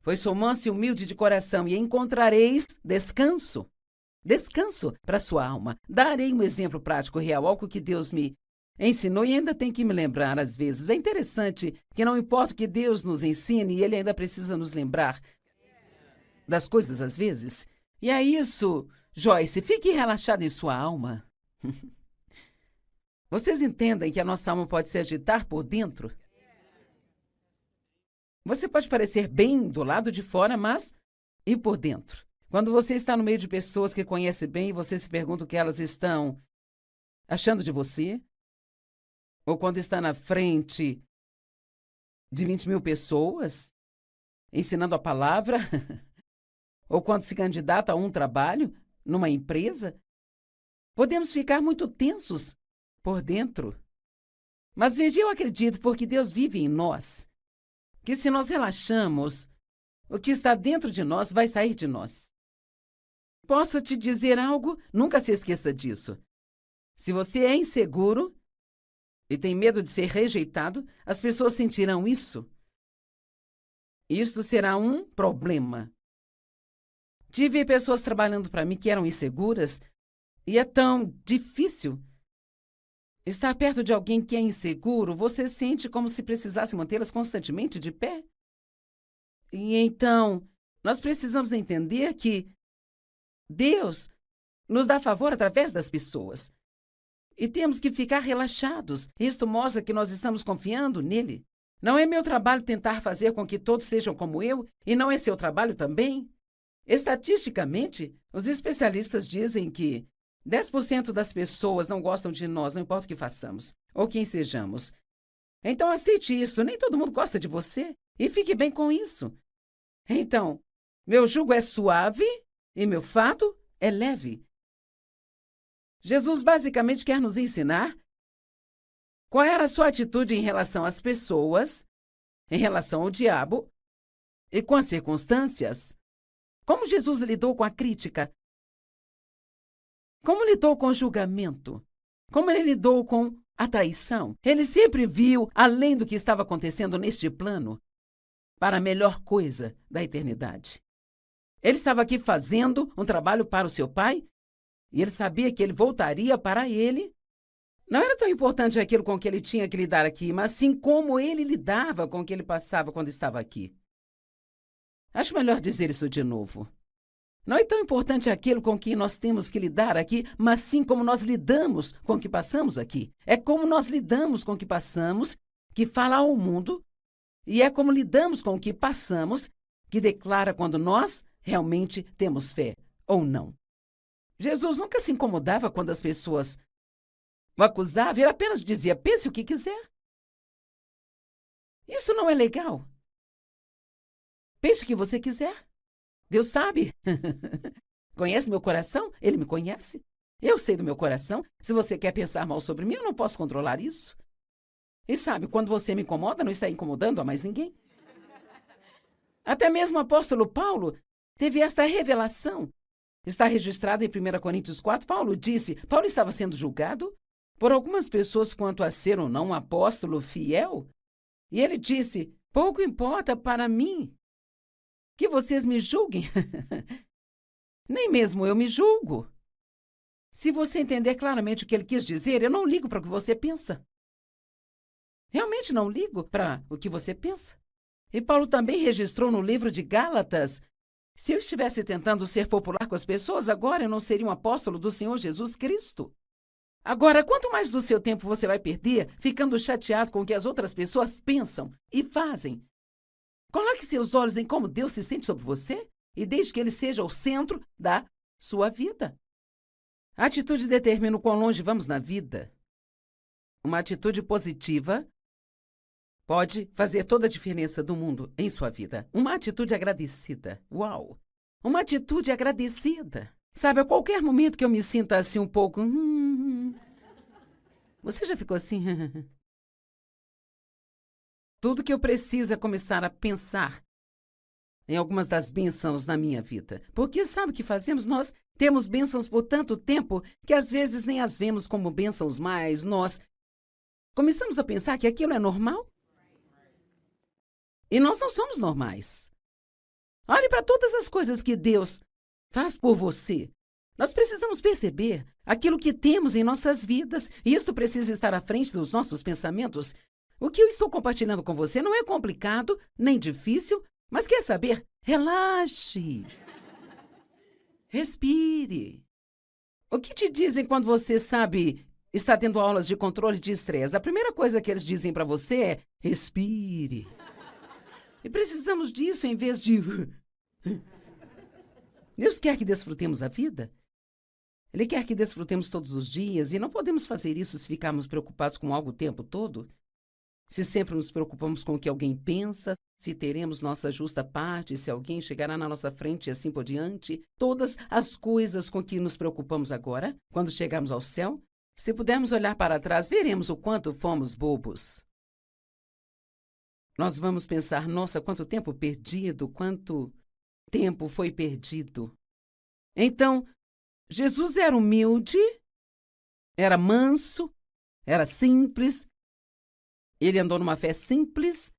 pois sou manso e humilde de coração, e encontrareis descanso descanso para sua alma. Darei um exemplo prático real, algo que Deus me ensinou e ainda tem que me lembrar às vezes. É interessante que não importa o que Deus nos ensine, Ele ainda precisa nos lembrar das coisas às vezes. E é isso, Joyce, fique relaxada em sua alma. Vocês entendem que a nossa alma pode se agitar por dentro? Você pode parecer bem do lado de fora, mas e por dentro? Quando você está no meio de pessoas que conhece bem, você se pergunta o que elas estão achando de você? Ou quando está na frente de 20 mil pessoas, ensinando a palavra? Ou quando se candidata a um trabalho, numa empresa? Podemos ficar muito tensos por dentro. Mas veja, eu acredito, porque Deus vive em nós, que se nós relaxamos, o que está dentro de nós vai sair de nós. Posso te dizer algo? Nunca se esqueça disso. Se você é inseguro e tem medo de ser rejeitado, as pessoas sentirão isso. Isto será um problema. Tive pessoas trabalhando para mim que eram inseguras e é tão difícil. Estar perto de alguém que é inseguro, você sente como se precisasse mantê-las constantemente de pé. E então, nós precisamos entender que Deus nos dá favor através das pessoas. E temos que ficar relaxados. Isto mostra que nós estamos confiando nele. Não é meu trabalho tentar fazer com que todos sejam como eu, e não é seu trabalho também. Estatisticamente, os especialistas dizem que 10% das pessoas não gostam de nós, não importa o que façamos ou quem sejamos. Então aceite isso, nem todo mundo gosta de você, e fique bem com isso. Então, meu jugo é suave e meu fardo é leve. Jesus basicamente quer nos ensinar qual era a sua atitude em relação às pessoas, em relação ao diabo e com as circunstâncias. Como Jesus lidou com a crítica? Como lidou com o julgamento? Como ele lidou com a traição? Ele sempre viu além do que estava acontecendo neste plano para a melhor coisa da eternidade. Ele estava aqui fazendo um trabalho para o seu pai e ele sabia que ele voltaria para ele. Não era tão importante aquilo com que ele tinha que lidar aqui, mas sim como ele lidava com o que ele passava quando estava aqui. Acho melhor dizer isso de novo. Não é tão importante aquilo com que nós temos que lidar aqui, mas sim como nós lidamos com o que passamos aqui. É como nós lidamos com o que passamos que fala ao mundo, e é como lidamos com o que passamos que declara quando nós realmente temos fé ou não. Jesus nunca se incomodava quando as pessoas o acusavam, ele apenas dizia, pense o que quiser. Isso não é legal. Pense o que você quiser. Deus sabe. Conhece meu coração? Ele me conhece. Eu sei do meu coração. Se você quer pensar mal sobre mim, eu não posso controlar isso. E sabe, quando você me incomoda, não está incomodando a mais ninguém. Até mesmo o apóstolo Paulo teve esta revelação. Está registrado em 1 Coríntios 4. Paulo estava sendo julgado por algumas pessoas quanto a ser ou não um apóstolo fiel. E ele disse, pouco importa para mim que vocês me julguem. Nem mesmo eu me julgo. Se você entender claramente o que ele quis dizer, eu não ligo para o que você pensa. Realmente não ligo para o que você pensa. E Paulo também registrou no livro de Gálatas, se eu estivesse tentando ser popular com as pessoas, agora eu não seria um apóstolo do Senhor Jesus Cristo. Agora, quanto mais do seu tempo você vai perder ficando chateado com o que as outras pessoas pensam e fazem? Coloque seus olhos em como Deus se sente sobre você e deixe que Ele seja o centro da sua vida. A atitude determina o quão longe vamos na vida. Uma atitude positiva pode fazer toda a diferença do mundo em sua vida. Uma atitude agradecida. Uau! Uma atitude agradecida. Sabe, a qualquer momento que eu me sinta assim um pouco... Você já ficou assim? Tudo que eu preciso é começar a pensar em algumas das bênçãos na minha vida. Porque sabe o que fazemos? Nós temos bênçãos por tanto tempo que às vezes nem as vemos como bênçãos mais. Nós começamos a pensar que aquilo é normal. E nós não somos normais. Olhe para todas as coisas que Deus faz por você. Nós precisamos perceber aquilo que temos em nossas vidas, e isto precisa estar à frente dos nossos pensamentos. O que eu estou compartilhando com você não é complicado, nem difícil, mas quer saber? Relaxe. Respire. O que te dizem quando você sabe, está tendo aulas de controle de estresse? A primeira coisa que eles dizem para você é: respire. E precisamos disso em vez de... Deus quer que desfrutemos a vida. Ele quer que desfrutemos todos os dias e não podemos fazer isso se ficarmos preocupados com algo o tempo todo. Se sempre nos preocupamos com o que alguém pensa, se teremos nossa justa parte, se alguém chegará na nossa frente e assim por diante, todas as coisas com que nos preocupamos agora, quando chegarmos ao céu, se pudermos olhar para trás, veremos o quanto fomos bobos. Nós vamos pensar, nossa, quanto tempo perdido, quanto tempo foi perdido. Então, Jesus era humilde, era manso, era simples. Ele andou numa fé simples.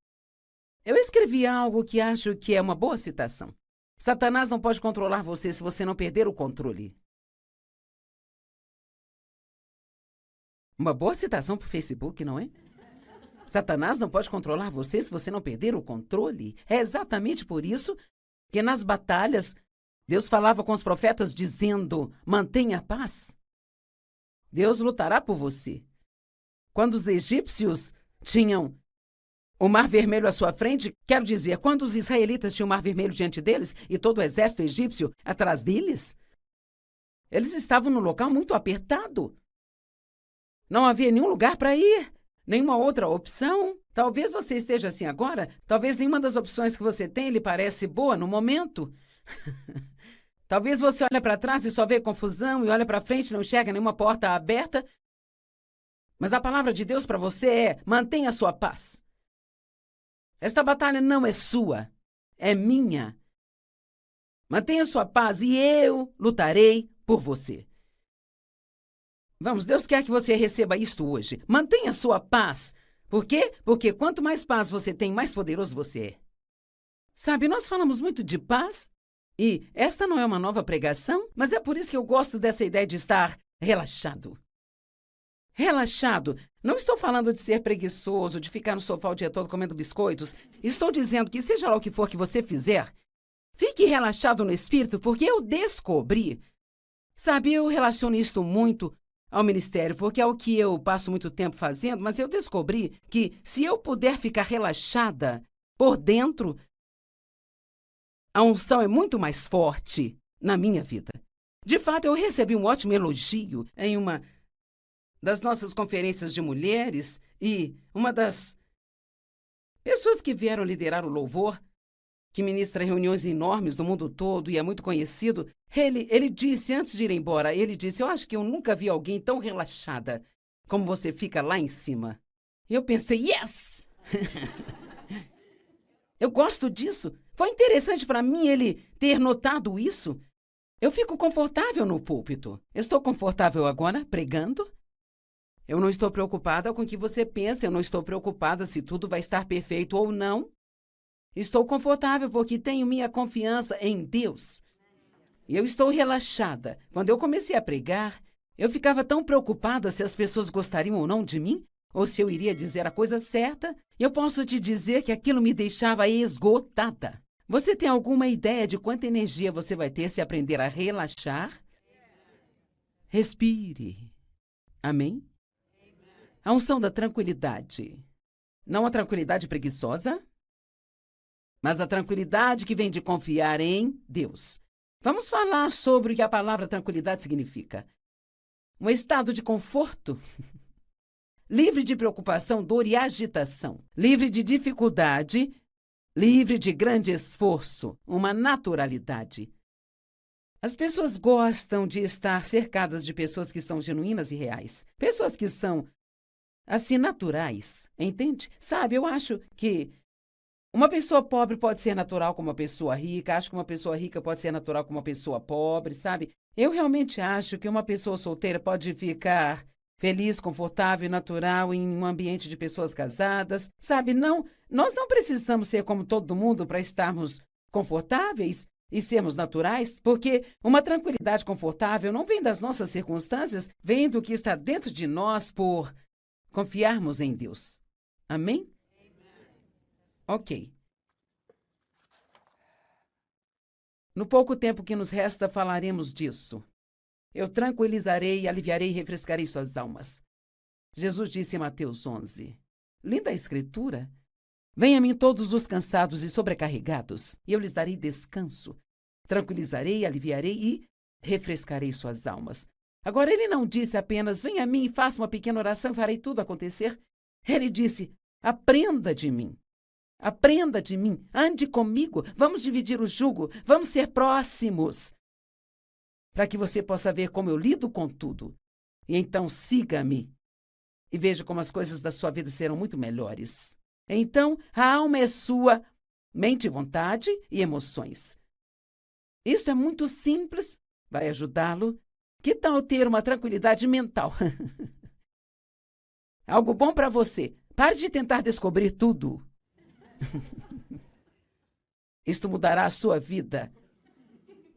Eu escrevi algo que acho que é uma boa citação. Satanás não pode controlar você se você não perder o controle. Uma boa citação para o Facebook, não é? Satanás não pode controlar você se você não perder o controle. É exatamente por isso que nas batalhas Deus falava com os profetas dizendo: mantenha a paz. Deus lutará por você. Quando os egípcios tinham o Mar Vermelho à sua frente, quero dizer, quando os israelitas tinham o Mar Vermelho diante deles e todo o exército egípcio atrás deles, eles estavam num local muito apertado. Não havia nenhum lugar para ir, nenhuma outra opção. Talvez você esteja assim agora, talvez nenhuma das opções que você tem lhe parece boa no momento. Talvez você olhe para trás e só vê confusão e olha para frente e não enxerga nenhuma porta aberta. Mas a palavra de Deus para você é: mantenha a sua paz. Esta batalha não é sua, é minha. Mantenha a sua paz e eu lutarei por você. Vamos, Deus quer que você receba isto hoje. Mantenha a sua paz. Por quê? Porque quanto mais paz você tem, mais poderoso você é. Sabe, nós falamos muito de paz e esta não é uma nova pregação, mas é por isso que eu gosto dessa ideia de estar relaxado. Relaxado. Não estou falando de ser preguiçoso, de ficar no sofá o dia todo comendo biscoitos. Estou dizendo que seja lá o que for que você fizer, fique relaxado no espírito, porque eu descobri. Sabe, eu relaciono isto muito ao ministério, porque é o que eu passo muito tempo fazendo, mas eu descobri que se eu puder ficar relaxada por dentro, a unção é muito mais forte na minha vida. De fato, eu recebi um ótimo elogio em uma das nossas conferências de mulheres e uma das pessoas que vieram liderar o louvor, que ministra reuniões enormes no mundo todo e é muito conhecido, ele disse, antes de ir embora, ele disse: eu acho que eu nunca vi alguém tão relaxada como você fica lá em cima. E eu pensei, yes! Eu gosto disso. Foi interessante para mim ele ter notado isso. Eu fico confortável no púlpito. Estou confortável agora, pregando. Eu não estou preocupada com o que você pensa, eu não estou preocupada se tudo vai estar perfeito ou não. Estou confortável porque tenho minha confiança em Deus. E eu estou relaxada. Quando eu comecei a pregar, eu ficava tão preocupada se as pessoas gostariam ou não de mim, ou se eu iria dizer a coisa certa. E eu posso te dizer que aquilo me deixava esgotada. Você tem alguma ideia de quanta energia você vai ter se aprender a relaxar? Respire. Amém? A unção da tranquilidade. Não a tranquilidade preguiçosa, mas a tranquilidade que vem de confiar em Deus. Vamos falar sobre o que a palavra tranquilidade significa. Um estado de conforto, livre de preocupação, dor e agitação, livre de dificuldade, livre de grande esforço, uma naturalidade. As pessoas gostam de estar cercadas de pessoas que são genuínas e reais, pessoas que são, assim, naturais, entende? Sabe, eu acho que uma pessoa pobre pode ser natural como uma pessoa rica, acho que uma pessoa rica pode ser natural como uma pessoa pobre, sabe? Eu realmente acho que uma pessoa solteira pode ficar feliz, confortável e natural em um ambiente de pessoas casadas, sabe? Não, nós não precisamos ser como todo mundo para estarmos confortáveis. e sermos naturais, porque uma tranquilidade confortável não vem das nossas circunstâncias, vem do que está dentro de nós por confiarmos em Deus. Amém? Ok. No pouco tempo que nos resta, falaremos disso. Eu tranquilizarei, aliviarei e refrescarei suas almas. Jesus disse em Mateus 11. Linda a escritura. Venha a mim todos os cansados e sobrecarregados, e eu lhes darei descanso. Tranquilizarei, aliviarei e refrescarei suas almas. Agora, ele não disse apenas, venha a mim e faça uma pequena oração e farei tudo acontecer. Ele disse, aprenda de mim. Aprenda de mim, ande comigo, vamos dividir o jugo, vamos ser próximos, para que você possa ver como eu lido com tudo. E então siga-me e veja como as coisas da sua vida serão muito melhores. Então, a alma é sua, mente, vontade e emoções. Isto é muito simples, vai ajudá-lo. Que tal ter uma tranquilidade mental? Algo bom para você. Pare de tentar descobrir tudo. Isto mudará a sua vida.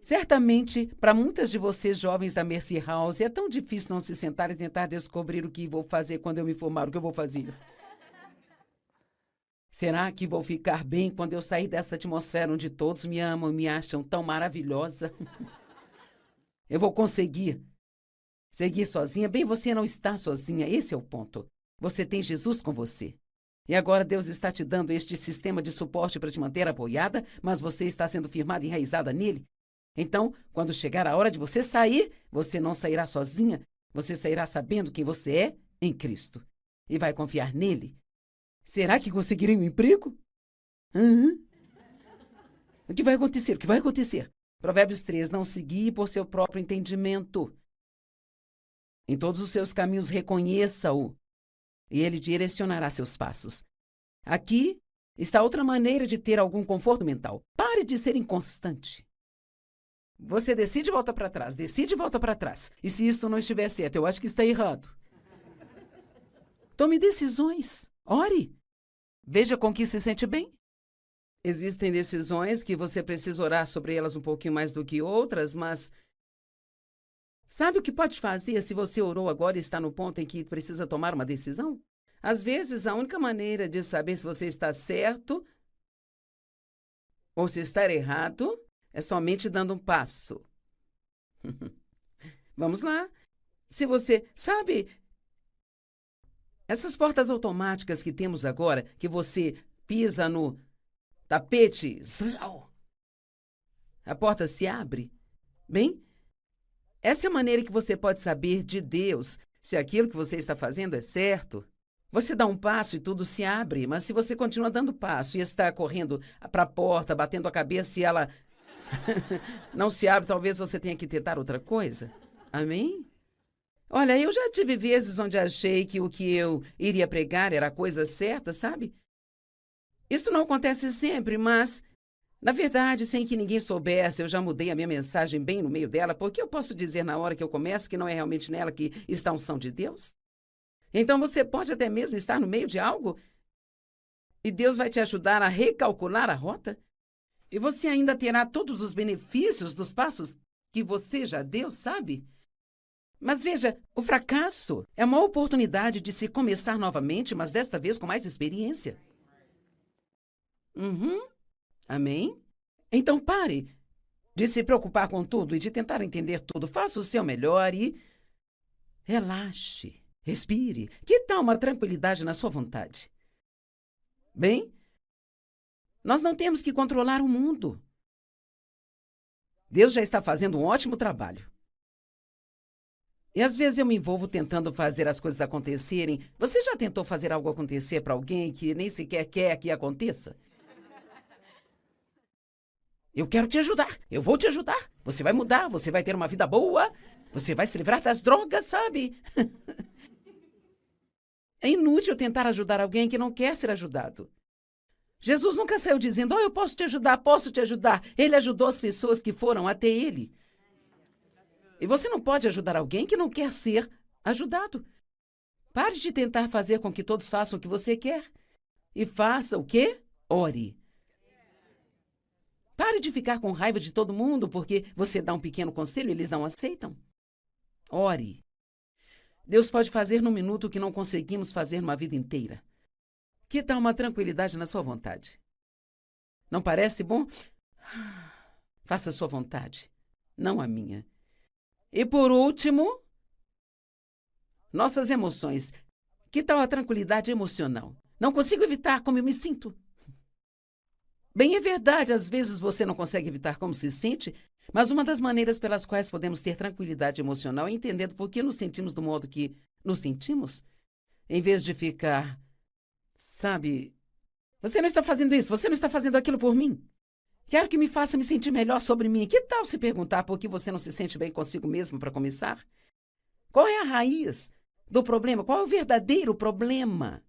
Certamente, para muitas de vocês jovens da Mercy House, é tão difícil não se sentar e tentar descobrir o que vou fazer quando eu me formar, o que eu vou fazer. Será que vou ficar bem quando eu sair dessa atmosfera onde todos me amam e me acham tão maravilhosa? Eu vou conseguir seguir sozinha? Bem, você não está sozinha, esse é o ponto. Você tem Jesus com você. E agora Deus está te dando este sistema de suporte para te manter apoiada, mas você está sendo firmada e enraizada nele. Então, quando chegar a hora de você sair, você não sairá sozinha, você sairá sabendo quem você é em Cristo. E vai confiar nele. Será que conseguirei um emprego? O que vai acontecer? O que vai acontecer? Provérbios 3, não se guie por seu próprio entendimento. Em todos os seus caminhos reconheça-o. E ele direcionará seus passos. Aqui está outra maneira de ter algum conforto mental. Pare de ser inconstante. Você decide e volta para trás, decide e volta para trás. E se isto não estiver certo, eu acho que está errado. Tome decisões. Ore. Veja com que se sente bem. Existem decisões que você precisa orar sobre elas um pouquinho mais do que outras, mas sabe o que pode fazer se você orou agora e está no ponto em que precisa tomar uma decisão? Às vezes, a única maneira de saber se você está certo ou se está errado é somente dando um passo. Vamos lá. Se você sabe, essas portas automáticas que temos agora, que você pisa no tapete, a porta se abre. Bem, essa é a maneira que você pode saber de Deus se aquilo que você está fazendo é certo. Você dá um passo e tudo se abre, mas se você continua dando passo e está correndo para a porta, batendo a cabeça e ela não se abre, talvez você tenha que tentar outra coisa. Amém? Olha, eu já tive vezes onde achei que o que eu iria pregar era a coisa certa, sabe? Isso não acontece sempre, mas na verdade, sem que ninguém soubesse, eu já mudei a minha mensagem bem no meio dela, porque eu posso dizer na hora que eu começo que não é realmente nela que está a unção de Deus. Então você pode até mesmo estar no meio de algo e Deus vai te ajudar a recalcular a rota e você ainda terá todos os benefícios dos passos que você já deu, sabe? Mas veja, o fracasso é uma oportunidade de se começar novamente, mas desta vez com mais experiência. Amém? Então pare de se preocupar com tudo e de tentar entender tudo. Faça o seu melhor e relaxe, respire. Que tal uma tranquilidade na sua vontade? Bem, nós não temos que controlar o mundo. Deus já está fazendo um ótimo trabalho. E às vezes eu me envolvo tentando fazer as coisas acontecerem. Você já tentou fazer algo acontecer para alguém que nem sequer quer que aconteça? Eu quero te ajudar, eu vou te ajudar. Você vai mudar, você vai ter uma vida boa, você vai se livrar das drogas, sabe? É inútil tentar ajudar alguém que não quer ser ajudado. Jesus nunca saiu dizendo, eu posso te ajudar, posso te ajudar. Ele ajudou as pessoas que foram até ele. E você não pode ajudar alguém que não quer ser ajudado. Pare de tentar fazer com que todos façam o que você quer. E faça o quê? Ore. Pare de ficar com raiva de todo mundo porque você dá um pequeno conselho e eles não aceitam. Ore. Deus pode fazer num minuto o que não conseguimos fazer numa vida inteira. Que tal uma tranquilidade na sua vontade? Não parece bom? Faça a sua vontade, não a minha. E por último, nossas emoções. Que tal a tranquilidade emocional? Não consigo evitar como eu me sinto. Bem, é verdade, às vezes você não consegue evitar como se sente, mas uma das maneiras pelas quais podemos ter tranquilidade emocional é entendendo por que nos sentimos do modo que nos sentimos, em vez de ficar, sabe, você não está fazendo isso, você não está fazendo aquilo por mim. Quero que me faça me sentir melhor sobre mim. Que tal se perguntar por que você não se sente bem consigo mesmo para começar? Qual é a raiz do problema? Qual é o verdadeiro problema?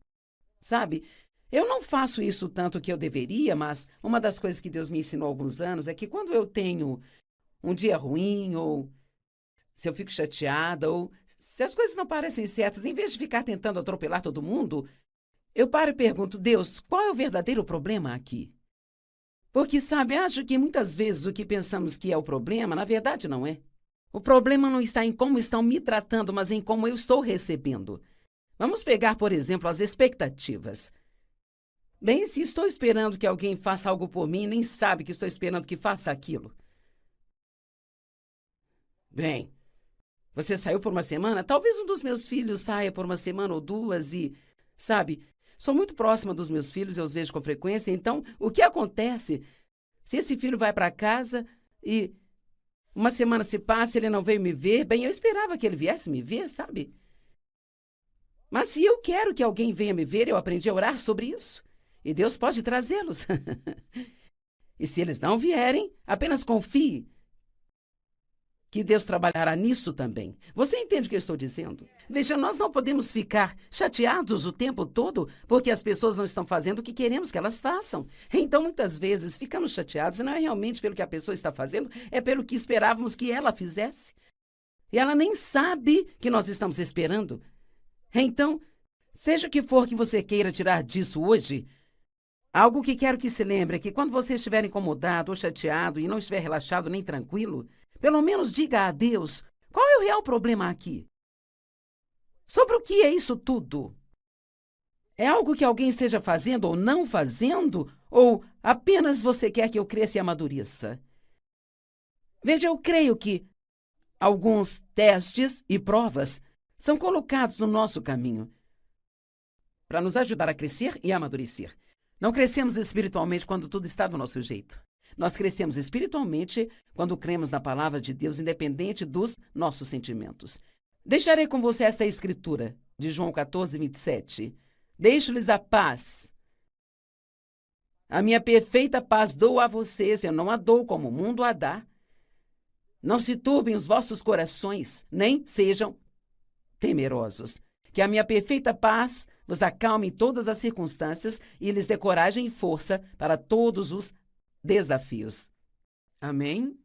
Sabe? Eu não faço isso tanto que eu deveria, mas uma das coisas que Deus me ensinou há alguns anos é que quando eu tenho um dia ruim, ou se eu fico chateada, ou se as coisas não parecem certas, em vez de ficar tentando atropelar todo mundo, eu paro e pergunto, Deus, qual é o verdadeiro problema aqui? Porque, sabe, acho que muitas vezes o que pensamos que é o problema, na verdade não é. O problema não está em como estão me tratando, mas em como eu estou recebendo. Vamos pegar, por exemplo, as expectativas. Bem, se estou esperando que alguém faça algo por mim, nem sabe que estou esperando que faça aquilo. Bem, você saiu por uma semana? Talvez um dos meus filhos saia por uma semana ou duas e, sabe, sou muito próxima dos meus filhos, eu os vejo com frequência, então o que acontece se esse filho vai para casa e uma semana se passa e ele não veio me ver? Bem, eu esperava que ele viesse me ver, sabe? Mas se eu quero que alguém venha me ver, eu aprendi a orar sobre isso. E Deus pode trazê-los. E se eles não vierem, apenas confie que Deus trabalhará nisso também. Você entende o que eu estou dizendo? Veja, nós não podemos ficar chateados o tempo todo porque as pessoas não estão fazendo o que queremos que elas façam. Então, muitas vezes, ficamos chateados e não é realmente pelo que a pessoa está fazendo, é pelo que esperávamos que ela fizesse. E ela nem sabe que nós estamos esperando. Então, seja o que for que você queira tirar disso hoje, algo que quero que se lembre é que quando você estiver incomodado ou chateado e não estiver relaxado nem tranquilo, pelo menos diga a Deus qual é o real problema aqui. Sobre o que é isso tudo? É algo que alguém esteja fazendo ou não fazendo? Ou apenas você quer que eu cresça e amadureça? Veja, eu creio que alguns testes e provas são colocados no nosso caminho para nos ajudar a crescer e a amadurecer. Não crescemos espiritualmente quando tudo está do nosso jeito. Nós crescemos espiritualmente quando cremos na palavra de Deus, independente dos nossos sentimentos. Deixarei com você esta escritura de João 14, 27. Deixo-lhes a paz. A minha perfeita paz dou a vocês, eu não a dou como o mundo a dá. Não se turbem os vossos corações, nem sejam temerosos. Que a minha perfeita paz vos acalme em todas as circunstâncias e lhes dê coragem e força para todos os desafios. Amém?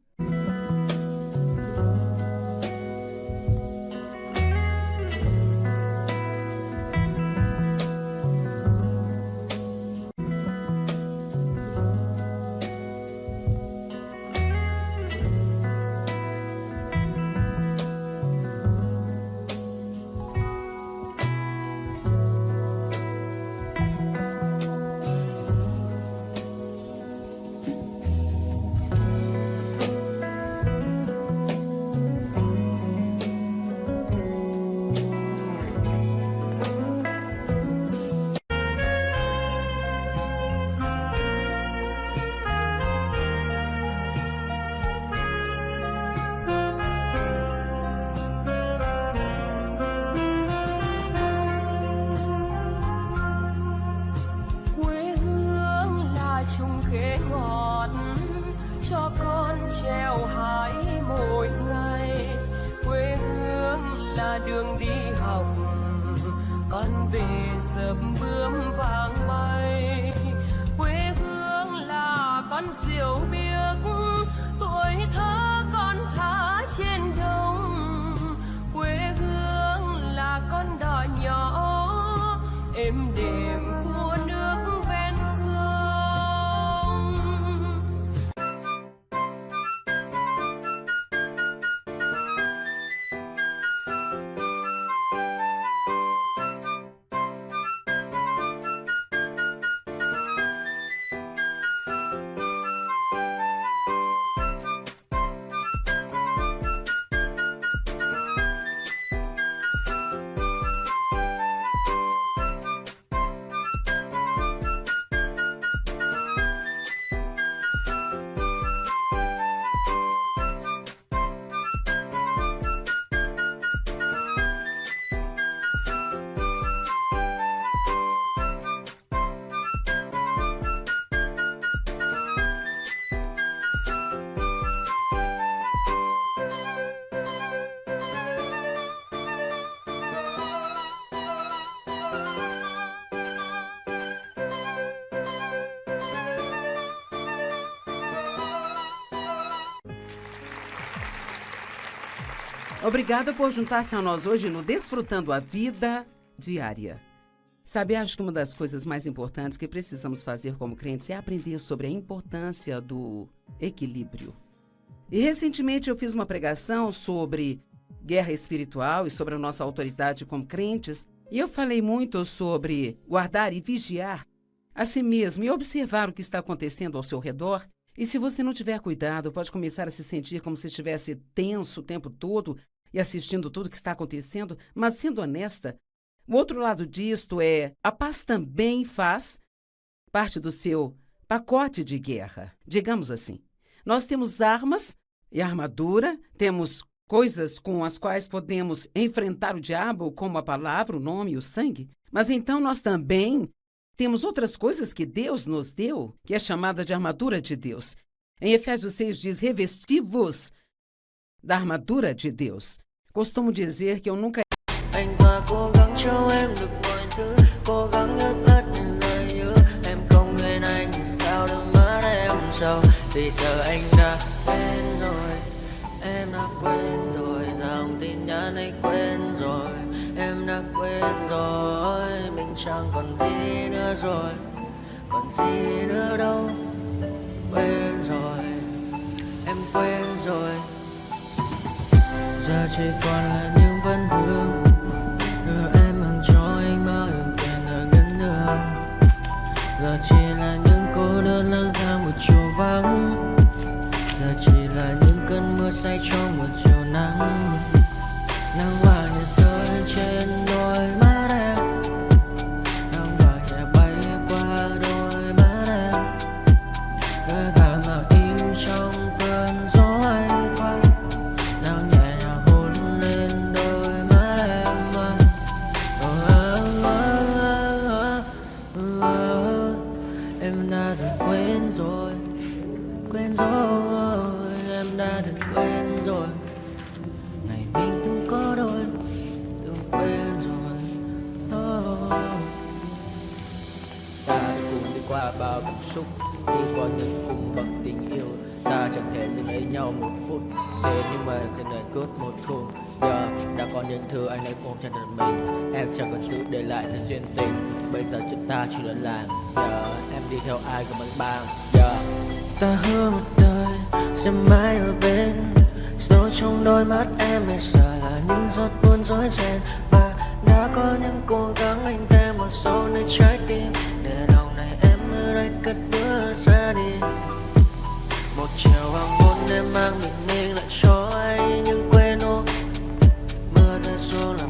Đường đi học con về sớm bướm vàng bay, quê hương là con diều biếc tuổi thơ con thả trên đồng, quê hương là con đò nhỏ êm đềm của nước ven sông. Obrigada por juntar-se a nós hoje no Desfrutando a Vida Diária. Sabe, acho que uma das coisas mais importantes que precisamos fazer como crentes é aprender sobre a importância do equilíbrio. E recentemente eu fiz uma pregação sobre guerra espiritual e sobre a nossa autoridade como crentes, e eu falei muito sobre guardar e vigiar a si mesmo e observar o que está acontecendo ao seu redor. E se você não tiver cuidado, pode começar a se sentir como se estivesse tenso o tempo todo e assistindo tudo o que está acontecendo, mas sendo honesta, o outro lado disto é a paz também faz parte do seu pacote de guerra, digamos assim. Nós temos armas e armadura, temos coisas com as quais podemos enfrentar o diabo, como a palavra, o nome e o sangue, mas então nós também temos outras coisas que Deus nos deu, que é chamada de armadura de Deus. Em Efésios 6 diz, revesti-vos da armadura de Deus. Costumo dizer que eu nunca... Anh ta cố gắng cho em được mọi thứ, cố gắng ướp hết những lời hứa. Em không quên anh sao đôi mắt em sầu, vì giờ anh đã quên rồi. Em đã quên rồi, dòng tin nhắn anh quên rồi. Em đã quên rồi, mình chẳng còn gì nữa rồi. Còn gì nữa đâu, quên rồi. Em quên rồi. Giờ chỉ còn là những vấn vương. Đưa em mang cho anh bao nhiêu tiền ở gần đường. Giờ chỉ là những cô đơn lang thang một chiều vắng. Giờ chỉ là những cơn mưa say trong một chiều nắng. Nắng vàng nhẹ rơi trên đôi mắt em. Nắng vàng nhẹ bay qua đôi mắt em. Đôi gà mà im trong cơn gió hay qua. Nắng nhẹ nhàng hôn lên đôi mắt em. Em đã dần quên rồi. Quên rồi, em đã dần quên rồi. Ngày mình từng có đôi, từng quên rồi. Ta đã cùng đi qua bao cảm xúc, đi qua những cung bậc tình yêu. Ta chẳng thể dừng lấy nhau một phút, thế nhưng mà trên đời cướp một thu. Giờ đã có những thứ anh ấy ôm trong đời mình, em chẳng cần giữ để lại sự duyên tình. Bây giờ chúng ta chỉ đơn làng, giờ em đi theo ai cũng bằng bang. Ta hứa một đời sẽ mãi ở bên, dấu trong đôi mắt em bây giờ là những giọt buồn rối ren. Và đã có những cố gắng anh thêm một số nơi trái tim, để lòng này em ở đây cất bước ra đi. Một chiều hoàng hôn em mang bình minh lại cho anh những quên ô. Mưa rơi xuống làm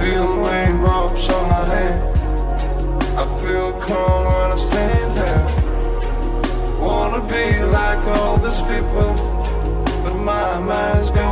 feel raindrops on my hand. I feel calm when I stand there. Wanna be like all these people, but my mind's gone.